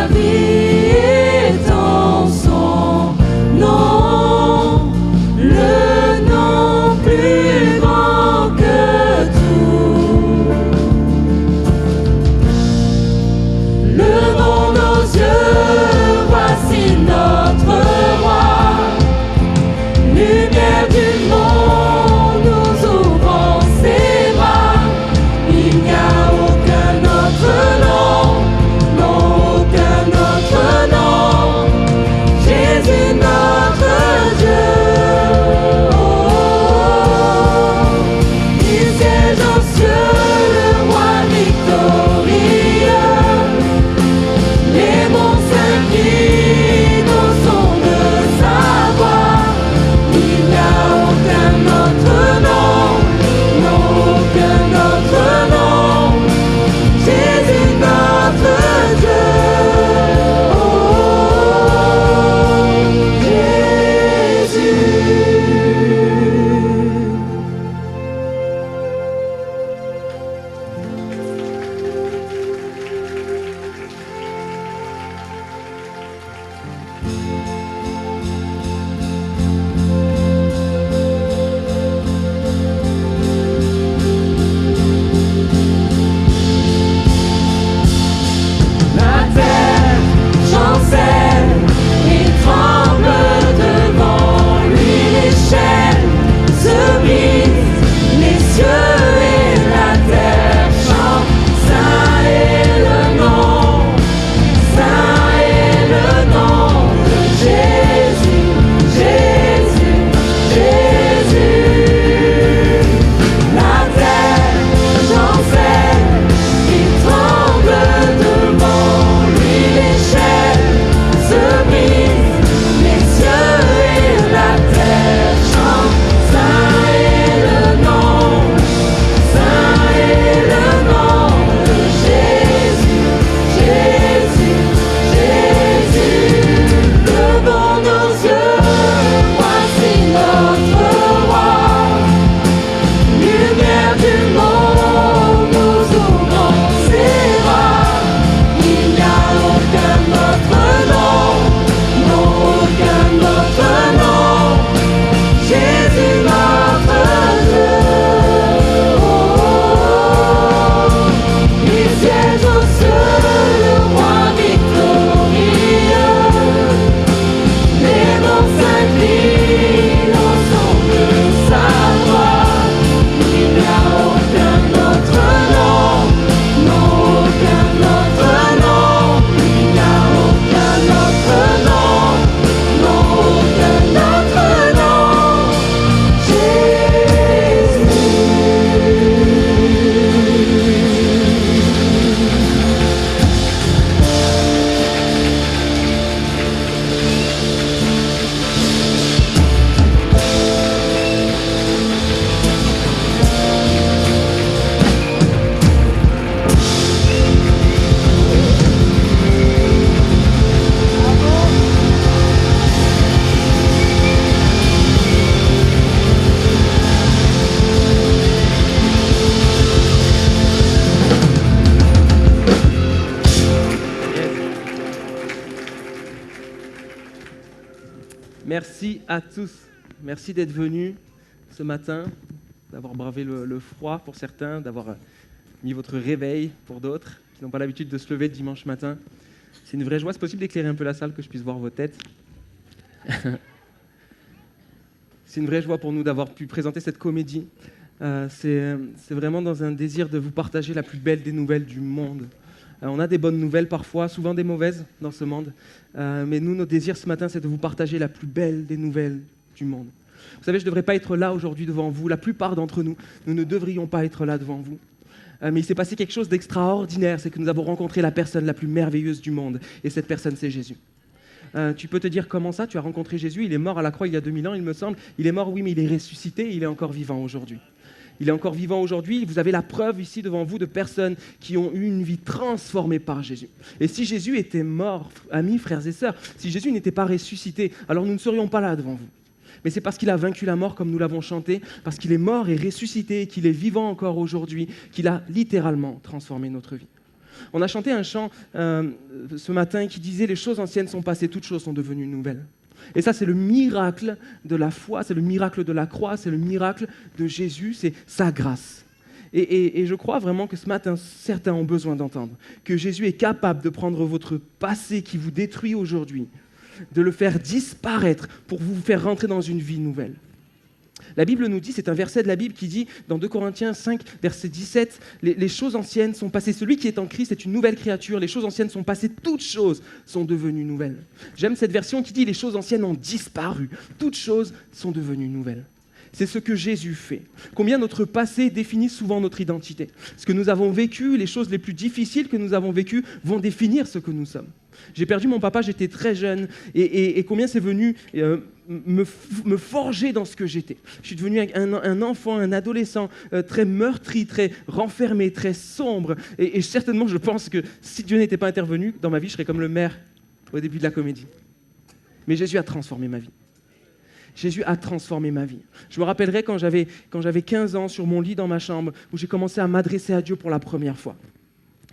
Merci à tous. Merci d'être venus ce matin, d'avoir bravé le froid pour certains, d'avoir mis votre réveil pour d'autres qui n'ont pas l'habitude de se lever le dimanche matin. C'est une vraie joie. C'est possible d'éclairer un peu la salle, que je puisse voir vos têtes. C'est une vraie joie pour nous d'avoir pu présenter cette comédie. C'est vraiment dans un désir de vous partager la plus belle des nouvelles du monde. On a des bonnes nouvelles parfois, souvent des mauvaises dans ce monde. Mais nous, notre désir ce matin, c'est de vous partager la plus belle des nouvelles du monde. Vous savez, je ne devrais pas être là aujourd'hui devant vous. La plupart d'entre nous, nous ne devrions pas être là devant vous. Mais il s'est passé quelque chose d'extraordinaire, c'est que nous avons rencontré la personne la plus merveilleuse du monde. Et cette personne, c'est Jésus. Tu peux te dire, comment ça? Tu as rencontré Jésus, il est mort à la croix il y a 2000 ans, il me semble. Il est mort, oui, mais il est ressuscité, il est encore vivant aujourd'hui. Il est encore vivant aujourd'hui. Vous avez la preuve ici devant vous de personnes qui ont eu une vie transformée par Jésus. Et si Jésus était mort, amis, frères et sœurs, si Jésus n'était pas ressuscité, alors nous ne serions pas là devant vous. Mais c'est parce qu'il a vaincu la mort, comme nous l'avons chanté, parce qu'il est mort et ressuscité, qu'il est vivant encore aujourd'hui, qu'il a littéralement transformé notre vie. On a chanté un chant ce matin qui disait « Les choses anciennes sont passées, toutes choses sont devenues nouvelles ». Et ça, c'est le miracle de la foi, c'est le miracle de la croix, c'est le miracle de Jésus, c'est sa grâce. Et je crois vraiment que ce matin, certains ont besoin d'entendre que Jésus est capable de prendre votre passé qui vous détruit aujourd'hui, de le faire disparaître pour vous faire rentrer dans une vie nouvelle. La Bible nous dit, c'est un verset de la Bible qui dit, dans 2 Corinthiens 5, verset 17, les choses anciennes sont passées. Celui qui est en Christ est une nouvelle créature. Les choses anciennes sont passées. Toutes choses sont devenues nouvelles. J'aime cette version qui dit, les choses anciennes ont disparu. Toutes choses sont devenues nouvelles. C'est ce que Jésus fait. Combien notre passé définit souvent notre identité. Ce que nous avons vécu, les choses les plus difficiles que nous avons vécues vont définir ce que nous sommes. J'ai perdu mon papa, j'étais très jeune, et combien c'est venu me forger dans ce que j'étais. Je suis devenu un enfant, un adolescent très meurtri, très renfermé, très sombre, et certainement je pense que si Dieu n'était pas intervenu dans ma vie, je serais comme le maire au début de la comédie. Mais Jésus a transformé ma vie. Jésus a transformé ma vie. Je me rappellerai quand j'avais 15 ans, sur mon lit dans ma chambre, où j'ai commencé à m'adresser à Dieu pour la première fois.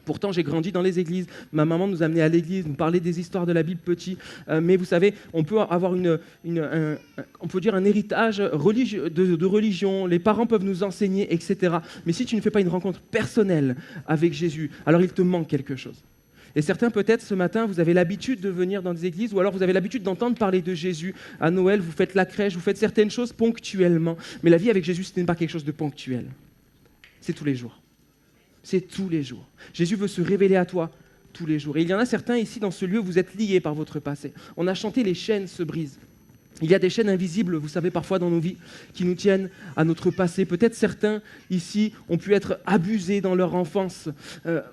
Pourtant, j'ai grandi dans les églises. Ma maman nous amenait à l'église, nous parlait des histoires de la Bible petit. Mais vous savez, on peut avoir on peut dire un héritage de religion. Les parents peuvent nous enseigner, etc. Mais si tu ne fais pas une rencontre personnelle avec Jésus, alors il te manque quelque chose. Et certains, peut-être, ce matin, vous avez l'habitude de venir dans des églises, ou alors vous avez l'habitude d'entendre parler de Jésus. À Noël, vous faites la crèche, vous faites certaines choses ponctuellement. Mais la vie avec Jésus, ce n'est pas quelque chose de ponctuel. C'est tous les jours. C'est tous les jours. Jésus veut se révéler à toi tous les jours. Et il y en a certains ici, dans ce lieu, vous êtes liés par votre passé. On a chanté « Les chaînes se brisent ». Il y a des chaînes invisibles, vous savez, parfois dans nos vies, qui nous tiennent à notre passé. Peut-être certains ici ont pu être abusés dans leur enfance,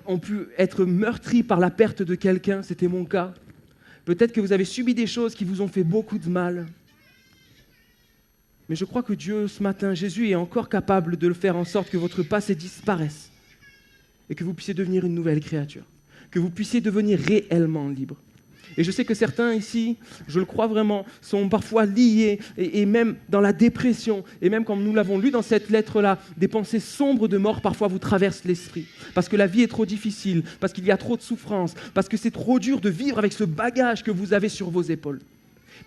ont pu être meurtris par la perte de quelqu'un, c'était mon cas. Peut-être que vous avez subi des choses qui vous ont fait beaucoup de mal. Mais je crois que Dieu, ce matin, Jésus est encore capable de le faire en sorte que votre passé disparaisse et que vous puissiez devenir une nouvelle créature, que vous puissiez devenir réellement libre. Et je sais que certains ici, je le crois vraiment, sont parfois liés et même dans la dépression. Et même comme nous l'avons lu dans cette lettre-là, des pensées sombres de mort parfois vous traversent l'esprit. Parce que la vie est trop difficile, parce qu'il y a trop de souffrance, parce que c'est trop dur de vivre avec ce bagage que vous avez sur vos épaules.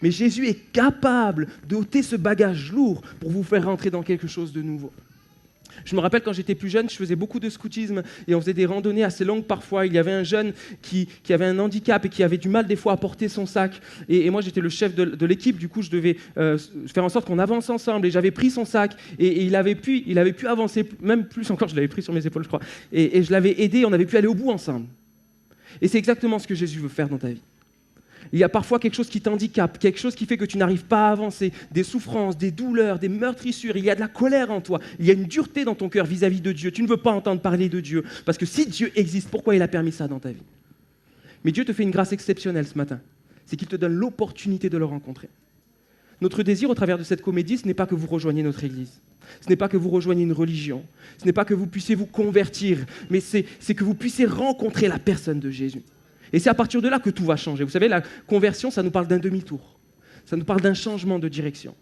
Mais Jésus est capable d'ôter ce bagage lourd pour vous faire rentrer dans quelque chose de nouveau. Je me rappelle quand j'étais plus jeune, je faisais beaucoup de scoutisme et on faisait des randonnées assez longues parfois. Il y avait un jeune qui avait un handicap et qui avait du mal des fois à porter son sac. Et moi, j'étais le chef de l'équipe, du coup, je devais faire en sorte qu'on avance ensemble. Et j'avais pris son sac et il avait pu avancer, même plus encore, je l'avais pris sur mes épaules, je crois. Et je l'avais aidé, on avait pu aller au bout ensemble. Et c'est exactement ce que Jésus veut faire dans ta vie. Il y a parfois quelque chose qui t'handicape, quelque chose qui fait que tu n'arrives pas à avancer, des souffrances, des douleurs, des meurtrissures, il y a de la colère en toi, il y a une dureté dans ton cœur vis-à-vis de Dieu. Tu ne veux pas entendre parler de Dieu, parce que si Dieu existe, pourquoi il a permis ça dans ta vie? Mais Dieu te fait une grâce exceptionnelle ce matin, c'est qu'il te donne l'opportunité de le rencontrer. Notre désir au travers de cette comédie, ce n'est pas que vous rejoigniez notre église, ce n'est pas que vous rejoigniez une religion, ce n'est pas que vous puissiez vous convertir, mais c'est que vous puissiez rencontrer la personne de Jésus. Et c'est à partir de là que tout va changer. Vous savez, la conversion, ça nous parle d'un demi-tour. Ça nous parle d'un changement de direction.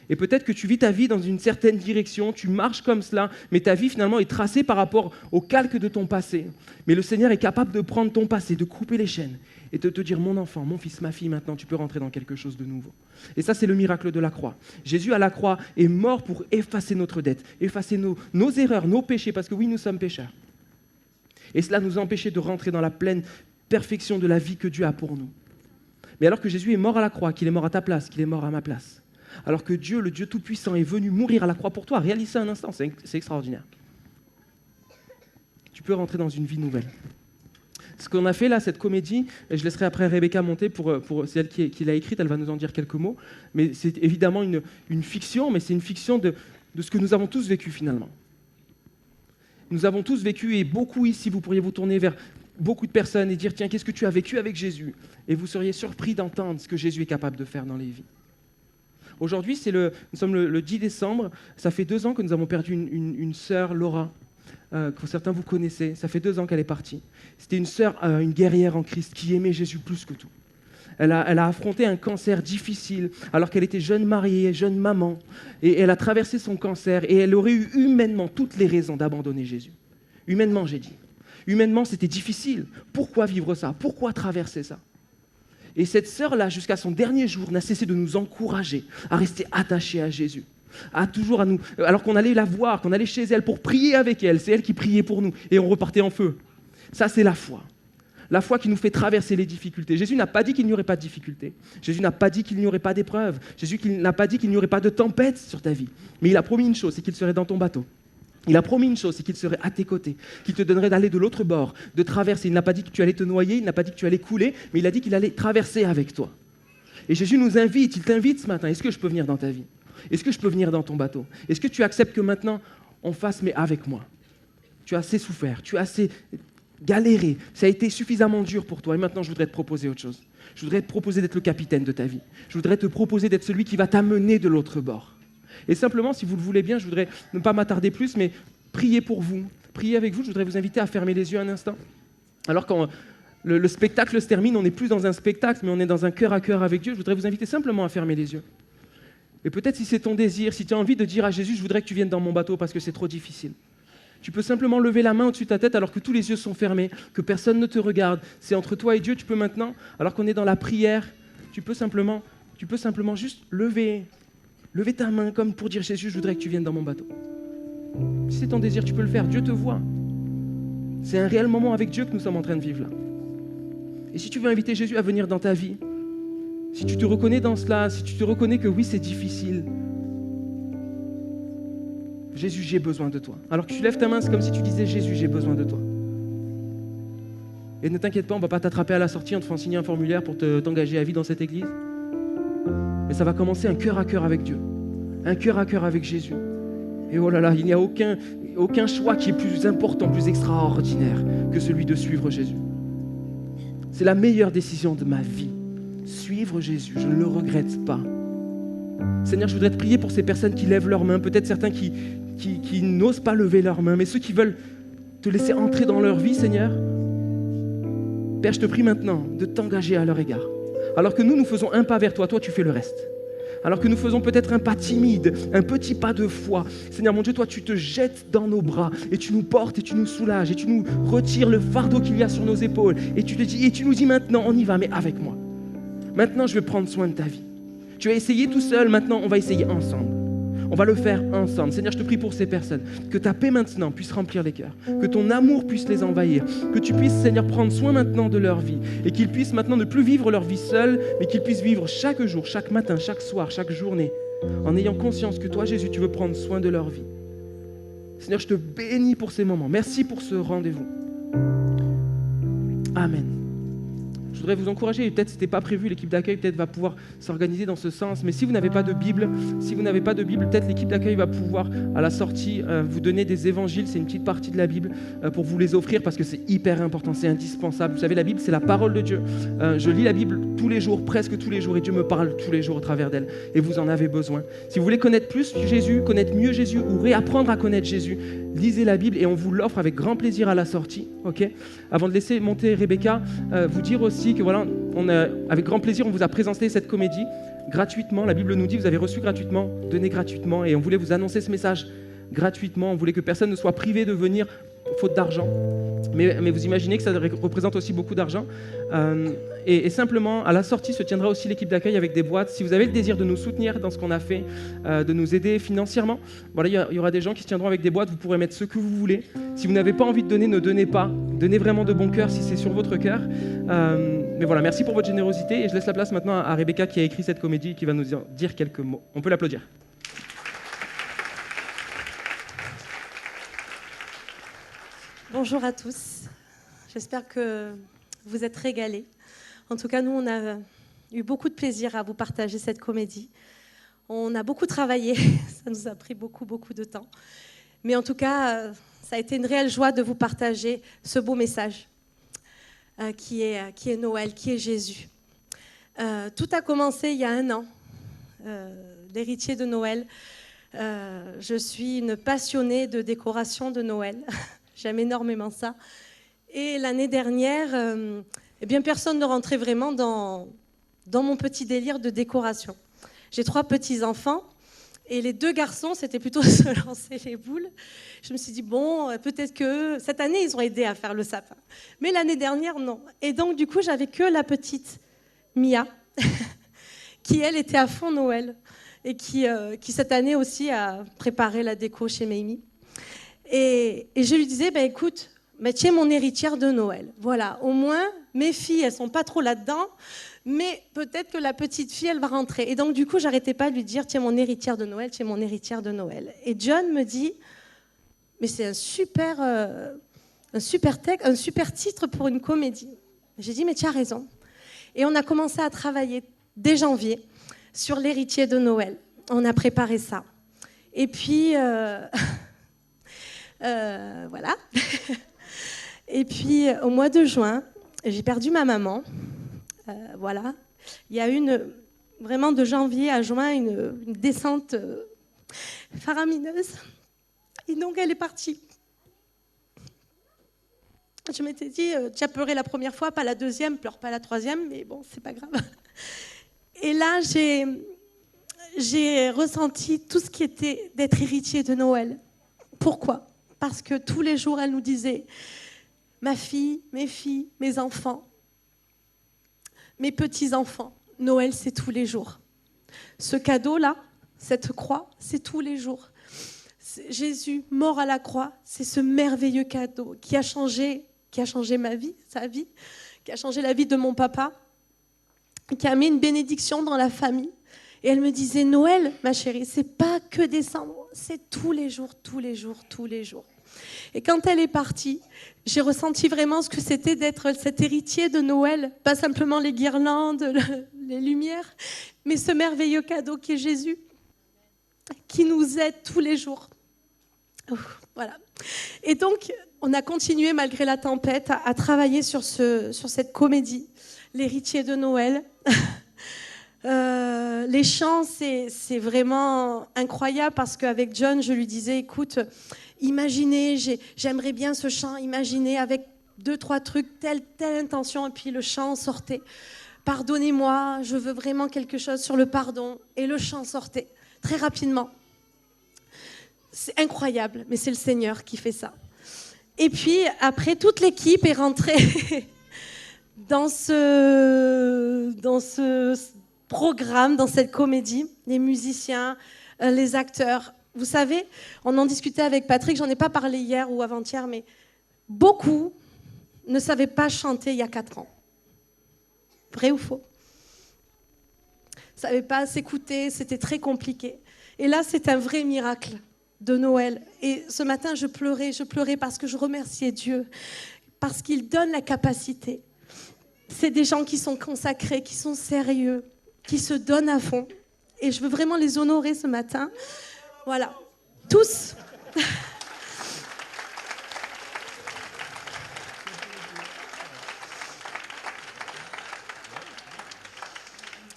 Et peut-être que tu vis ta vie dans une certaine direction, tu marches comme cela, mais ta vie finalement est tracée par rapport au calque de ton passé. Mais le Seigneur est capable de prendre ton passé, de couper les chaînes et de te dire, mon enfant, mon fils, ma fille, maintenant tu peux rentrer dans quelque chose de nouveau. Et ça, c'est le miracle de la croix. Jésus à la croix est mort pour effacer notre dette, effacer nos erreurs, nos péchés, parce que oui, nous sommes pécheurs. Et cela nous a empêchés de rentrer dans la pleine perfection de la vie que Dieu a pour nous. Mais alors que Jésus est mort à la croix, qu'il est mort à ta place, qu'il est mort à ma place, alors que Dieu, le Dieu Tout-Puissant, est venu mourir à la croix pour toi, réalise ça un instant, c'est extraordinaire. Tu peux rentrer dans une vie nouvelle. Ce qu'on a fait là, cette comédie, et je laisserai après Rebecca monter c'est elle qui l'a écrite, elle va nous en dire quelques mots, mais c'est évidemment une fiction, mais c'est une fiction de ce que nous avons tous vécu finalement. Nous avons tous vécu, et beaucoup ici, vous pourriez vous tourner vers beaucoup de personnes et dire, tiens, qu'est-ce que tu as vécu avec Jésus? Et vous seriez surpris d'entendre ce que Jésus est capable de faire dans les vies. Aujourd'hui, nous sommes le 10 décembre, ça fait 2 ans que nous avons perdu une sœur, Laura, que certains vous connaissez, ça fait 2 ans qu'elle est partie. C'était une sœur, une guerrière en Christ, qui aimait Jésus plus que tout. Elle a affronté un cancer difficile, alors qu'elle était jeune mariée, jeune maman, et elle a traversé son cancer, et elle aurait eu humainement toutes les raisons d'abandonner Jésus. Humainement, j'ai dit. Humainement, c'était difficile. Pourquoi vivre ça? Pourquoi traverser ça? Et cette sœur-là, jusqu'à son dernier jour, n'a cessé de nous encourager à rester attachés à Jésus. Alors qu'on allait la voir, qu'on allait chez elle pour prier avec elle, c'est elle qui priait pour nous, et on repartait en feu. Ça, c'est la foi. La foi qui nous fait traverser les difficultés. Jésus n'a pas dit qu'il n'y aurait pas de difficultés. Jésus n'a pas dit qu'il n'y aurait pas d'épreuves. Jésus n'a pas dit qu'il n'y aurait pas de tempête sur ta vie. Mais il a promis une chose, c'est qu'il serait dans ton bateau. Il a promis une chose, c'est qu'il serait à tes côtés, qu'il te donnerait d'aller de l'autre bord, de traverser. Il n'a pas dit que tu allais te noyer, il n'a pas dit que tu allais couler, mais il a dit qu'il allait traverser avec toi. Et Jésus nous invite, il t'invite ce matin. Est-ce que je peux venir dans ta vie? Est-ce que je peux venir dans ton bateau? Est-ce que tu acceptes que maintenant, on fasse, mais avec moi? Tu as assez souffert, tu as assez galéré, ça a été suffisamment dur pour toi, et maintenant je voudrais te proposer autre chose. Je voudrais te proposer d'être le capitaine de ta vie. Je voudrais te proposer d'être celui qui va t'amener de l'autre bord. Et simplement, si vous le voulez bien, je voudrais ne pas m'attarder plus, mais prier pour vous, prier avec vous. Je voudrais vous inviter à fermer les yeux un instant. Alors quand le spectacle se termine, on n'est plus dans un spectacle, mais on est dans un cœur à cœur avec Dieu. Je voudrais vous inviter simplement à fermer les yeux. Et peut-être si c'est ton désir, si tu as envie de dire à Jésus, je voudrais que tu viennes dans mon bateau parce que c'est trop difficile. Tu peux simplement lever la main au-dessus de ta tête alors que tous les yeux sont fermés, que personne ne te regarde. C'est entre toi et Dieu. Tu peux maintenant, alors qu'on est dans la prière, tu peux simplement juste lever ta main comme pour dire Jésus, je voudrais que tu viennes dans mon bateau. Si c'est ton désir, tu peux le faire. Dieu te voit. C'est un réel moment avec Dieu que nous sommes en train de vivre là. Et si tu veux inviter Jésus à venir dans ta vie, si tu te reconnais dans cela, si tu te reconnais que oui, c'est difficile, Jésus, j'ai besoin de toi. Alors que tu lèves ta main, c'est comme si tu disais Jésus, j'ai besoin de toi. Et ne t'inquiète pas, on ne va pas t'attraper à la sortie en te faisant signer un formulaire pour t'engager à vie dans cette église. Mais ça va commencer un cœur à cœur avec Dieu, un cœur à cœur avec Jésus. Et oh là là, il n'y a aucun choix qui est plus important, plus extraordinaire que celui de suivre Jésus. C'est la meilleure décision de ma vie. Suivre Jésus, je ne le regrette pas. Seigneur, je voudrais te prier pour ces personnes qui lèvent leurs mains, peut-être certains qui n'osent pas lever leurs mains, mais ceux qui veulent te laisser entrer dans leur vie, Seigneur. Père, je te prie maintenant de t'engager à leur égard. Alors que nous faisons un pas vers toi, toi tu fais le reste. Alors que nous faisons peut-être un pas timide, un petit pas de foi. Seigneur mon Dieu, toi tu te jettes dans nos bras et tu nous portes et tu nous soulages et tu nous retires le fardeau qu'il y a sur nos épaules. Et tu nous dis maintenant, on y va, mais avec moi. Maintenant, je vais prendre soin de ta vie. Tu as essayé tout seul, maintenant on va essayer ensemble. On va le faire ensemble. Seigneur, je te prie pour ces personnes, que ta paix maintenant puisse remplir les cœurs, que ton amour puisse les envahir, que tu puisses, Seigneur, prendre soin maintenant de leur vie et qu'ils puissent maintenant ne plus vivre leur vie seuls, mais qu'ils puissent vivre chaque jour, chaque matin, chaque soir, chaque journée, en ayant conscience que toi, Jésus, tu veux prendre soin de leur vie. Seigneur, je te bénis pour ces moments. Merci pour ce rendez-vous. Amen. Je voudrais vous encourager, peut-être c'était pas prévu, l'équipe d'accueil peut-être va pouvoir s'organiser dans ce sens, mais si vous n'avez pas de Bible, peut-être l'équipe d'accueil va pouvoir à la sortie vous donner des évangiles, c'est une petite partie de la Bible pour vous les offrir parce que c'est hyper important, c'est indispensable. Vous savez, la Bible c'est la parole de Dieu. Je lis la Bible tous les jours, presque tous les jours, et Dieu me parle tous les jours au travers d'elle, et vous en avez besoin. Si vous voulez connaître plus Jésus, connaître mieux Jésus ou réapprendre à connaître Jésus, lisez la Bible et on vous l'offre avec grand plaisir à la sortie. Ok ? Avant de laisser monter Rebecca, vous dire aussi que voilà, avec grand plaisir, on vous a présenté cette comédie. gratuitement. La Bible nous dit, vous avez reçu gratuitement, donnez gratuitement. Et on voulait vous annoncer ce message gratuitement. On voulait que personne ne soit privé de venir faute d'argent. Mais vous imaginez que ça représente aussi beaucoup d'argent. Et simplement, à la sortie, se tiendra aussi l'équipe d'accueil avec des boîtes. Si vous avez le désir de nous soutenir dans ce qu'on a fait, de nous aider financièrement, voilà, il y aura des gens qui se tiendront avec des boîtes. Vous pourrez mettre ce que vous voulez. Si vous n'avez pas envie de donner, ne donnez pas. Donnez vraiment de bon cœur si c'est sur votre cœur. Mais voilà, merci pour votre générosité. Et je laisse la place maintenant à Rebecca qui a écrit cette comédie, qui va nous dire quelques mots. On peut l'applaudir. Bonjour à tous. J'espère que vous êtes régalés. En tout cas, nous, on a eu beaucoup de plaisir à vous partager cette comédie. On a beaucoup travaillé, ça nous a pris beaucoup de temps. Mais en tout cas, ça a été une réelle joie de vous partager ce beau message qui est Noël, qui est Jésus. Tout a commencé il y a 1 an, l'héritier de Noël. Je suis une passionnée de décoration de Noël. J'aime énormément ça. Et l'année dernière, eh bien, personne ne rentrait vraiment dans mon petit délire de décoration. J'ai 3 petits-enfants et les 2 garçons, c'était plutôt se lancer les boules. Je me suis dit, bon, peut-être que cette année, ils ont aidé à faire le sapin. Mais l'année dernière, non. Et donc, du coup, j'avais que la petite Mia, qui, elle, était à fond Noël et qui cette année aussi, a préparé la déco chez Mamie. Et je lui disais, ben, écoute, mais tu es mon héritière de Noël. Voilà, au moins, mes filles, elles sont pas trop là-dedans, mais peut-être que la petite fille, elle va rentrer. Et donc, du coup, j'arrêtais pas de lui dire, tu es mon héritière de Noël, tu es mon héritière de Noël. Et John me dit, mais c'est un super titre pour une comédie. J'ai dit, mais tu as raison. Et on a commencé à travailler dès janvier sur l'héritier de Noël. On a préparé ça. Et puis... voilà. Et puis, au mois de juin, j'ai perdu ma maman. Voilà. Il y a vraiment de janvier à juin, une descente faramineuse. Et donc, elle est partie. Je m'étais dit, tu as pleuré la première fois, pas la deuxième, pleure pas la troisième, mais bon, c'est pas grave. Et là, j'ai ressenti tout ce qui était d'être héritier de Noël. Pourquoi ? Parce que tous les jours, elle nous disait, ma fille, mes enfants, mes petits-enfants, Noël, c'est tous les jours. Ce cadeau-là, cette croix, c'est tous les jours. Jésus, mort à la croix, c'est ce merveilleux cadeau qui a changé ma vie, sa vie, qui a changé la vie de mon papa, qui a mis une bénédiction dans la famille. Et elle me disait, Noël, ma chérie, c'est pas que décembre, c'est tous les jours, tous les jours, tous les jours. Et quand elle est partie, j'ai ressenti vraiment ce que c'était d'être cet héritier de Noël, pas simplement les guirlandes, les lumières, mais ce merveilleux cadeau qui est Jésus, qui nous aide tous les jours. Voilà. Et donc, on a continué, malgré la tempête, à travailler sur cette comédie, l'héritier de Noël. Les chants, c'est vraiment incroyable parce qu'avec John, je lui disais, écoute, imaginez, j'aimerais bien ce chant, imaginez avec 2-3 trucs, telle intention, et puis le chant sortait. Pardonnez-moi, je veux vraiment quelque chose sur le pardon. Et le chant sortait très rapidement. C'est incroyable, mais c'est le Seigneur qui fait ça. Et puis, après, toute l'équipe est rentrée dans ce programme, dans cette comédie. Les musiciens, les acteurs. Vous savez, on en discutait avec Patrick, j'en ai pas parlé hier ou avant-hier, mais beaucoup ne savaient pas chanter il y a 4 ans. Vrai ou faux? Ils ne savaient pas s'écouter, c'était très compliqué. Et là, c'est un vrai miracle de Noël. Et ce matin, je pleurais parce que je remerciais Dieu, parce qu'il donne la capacité. C'est des gens qui sont consacrés, qui sont sérieux, qui se donnent à fond. Et je veux vraiment les honorer ce matin. Voilà, tous.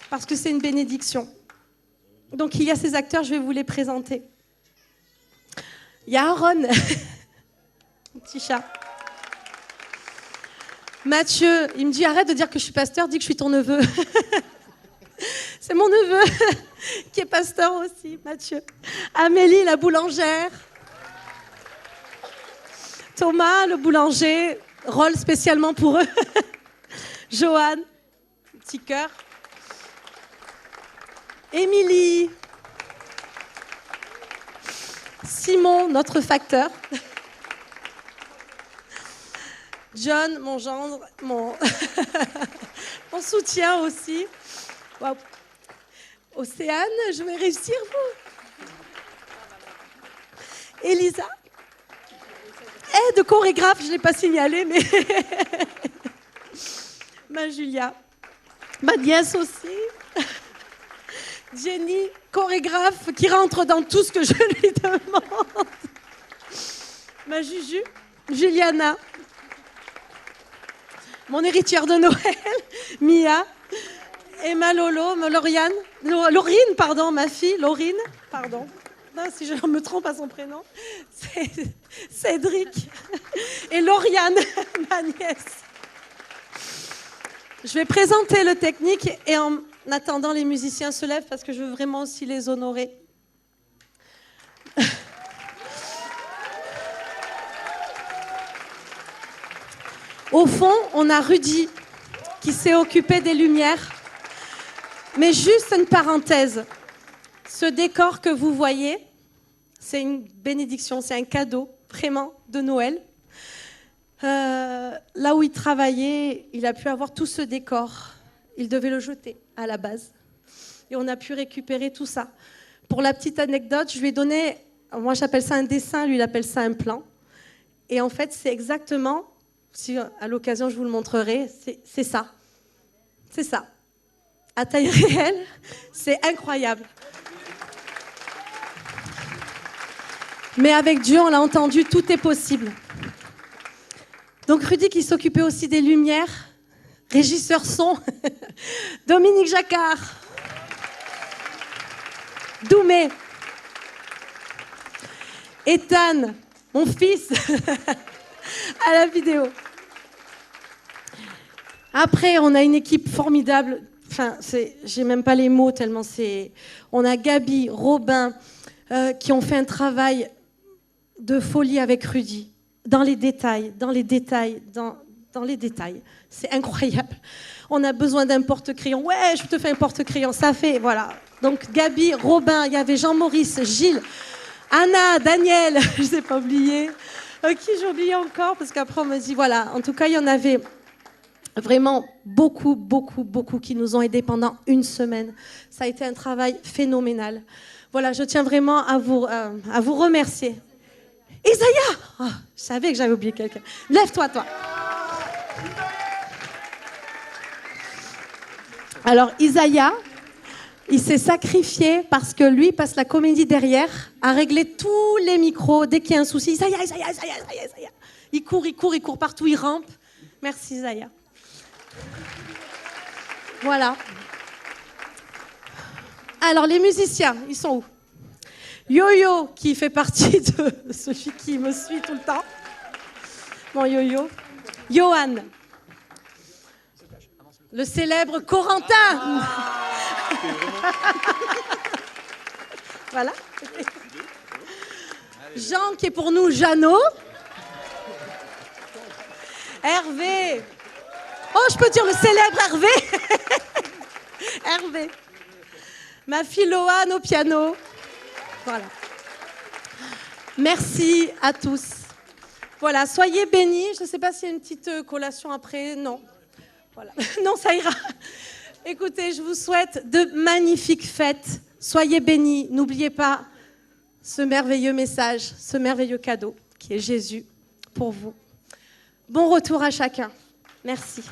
Parce que c'est une bénédiction. Donc il y a ces acteurs, je vais vous les présenter. Il y a Aaron, mon petit chat. Mathieu, il me dit arrête de dire que je suis pasteur, dis que je suis ton neveu. C'est mon neveu qui est pasteur aussi, Mathieu. Amélie, la boulangère. Thomas, le boulanger, rôle spécialement pour eux. Johan, petit cœur. Émilie. Simon, notre facteur. John, mon gendre, mon soutien aussi. Wow. Océane, je vais réussir, vous. Elisa. De chorégraphe, je ne l'ai pas signalé, mais... Ma Julia. Ma nièce aussi. Jenny, chorégraphe, qui rentre dans tout ce que je lui demande. Ma Juju. Juliana. Mon héritière de Noël. Mia. Emma Lolo. Laurine, pardon, ma fille. Laurine, pardon. Non, si je me trompe à son prénom. C'est Cédric. Et Lauriane, ma nièce. Je vais présenter le technique et en attendant, les musiciens se lèvent parce que je veux vraiment aussi les honorer. Au fond, on a Rudy qui s'est occupé des lumières. Mais juste une parenthèse. Ce décor que vous voyez, c'est une bénédiction, c'est un cadeau vraiment de Noël. Là où il travaillait, il a pu avoir tout ce décor. Il devait le jeter à la base. Et on a pu récupérer tout ça. Pour la petite anecdote, je lui ai donné, moi j'appelle ça un dessin, lui il appelle ça un plan. Et en fait, c'est exactement, si à l'occasion je vous le montrerai, c'est ça. C'est ça. À taille réelle, c'est incroyable. Mais avec Dieu, on l'a entendu, tout est possible. Donc Rudy qui s'occupait aussi des lumières, régisseur son, Dominique Jacquard, Doumé, Ethan, mon fils, à la vidéo. Après, on a une équipe formidable. Enfin, j'ai même pas les mots tellement c'est... On a Gabi, Robin, qui ont fait un travail de folie avec Rudy. Dans les détails. C'est incroyable. On a besoin d'un porte-crayon. Ouais, je te fais un porte-crayon. Ça fait, voilà. Donc, Gabi, Robin, il y avait Jean-Maurice, Gilles, Anna, Daniel, je ne l'ai pas oublié. Qui j'ai oublié encore, parce qu'après, on me dit, voilà. En tout cas, il y en avait vraiment beaucoup qui nous ont aidés pendant une semaine. Ça a été un travail phénoménal. Voilà, je tiens vraiment à vous remercier. Isaïa! Oh, je savais que j'avais oublié quelqu'un. Lève-toi, toi. Alors, Isaïa, il s'est sacrifié parce que lui passe la comédie derrière à régler tous les micros. Dès qu'il y a un souci, Isaïa. Il court partout, il rampe. Merci, Isaïa. Voilà. Alors, les musiciens, ils sont où? Yo-Yo, qui fait partie de celui qui me suit tout le temps. Mon Yo-Yo. Johan. Le célèbre Corentin. Voilà. Jean, qui est pour nous Jeannot. Hervé. Oh, je peux dire le célèbre Hervé. Hervé. Ma fille Loane au piano. Voilà. Merci à tous. Voilà, soyez bénis. Je ne sais pas s'il y a une petite collation après. Non. Voilà. Non, ça ira. Écoutez, je vous souhaite de magnifiques fêtes. Soyez bénis. N'oubliez pas ce merveilleux message, ce merveilleux cadeau qui est Jésus pour vous. Bon retour à chacun. Merci.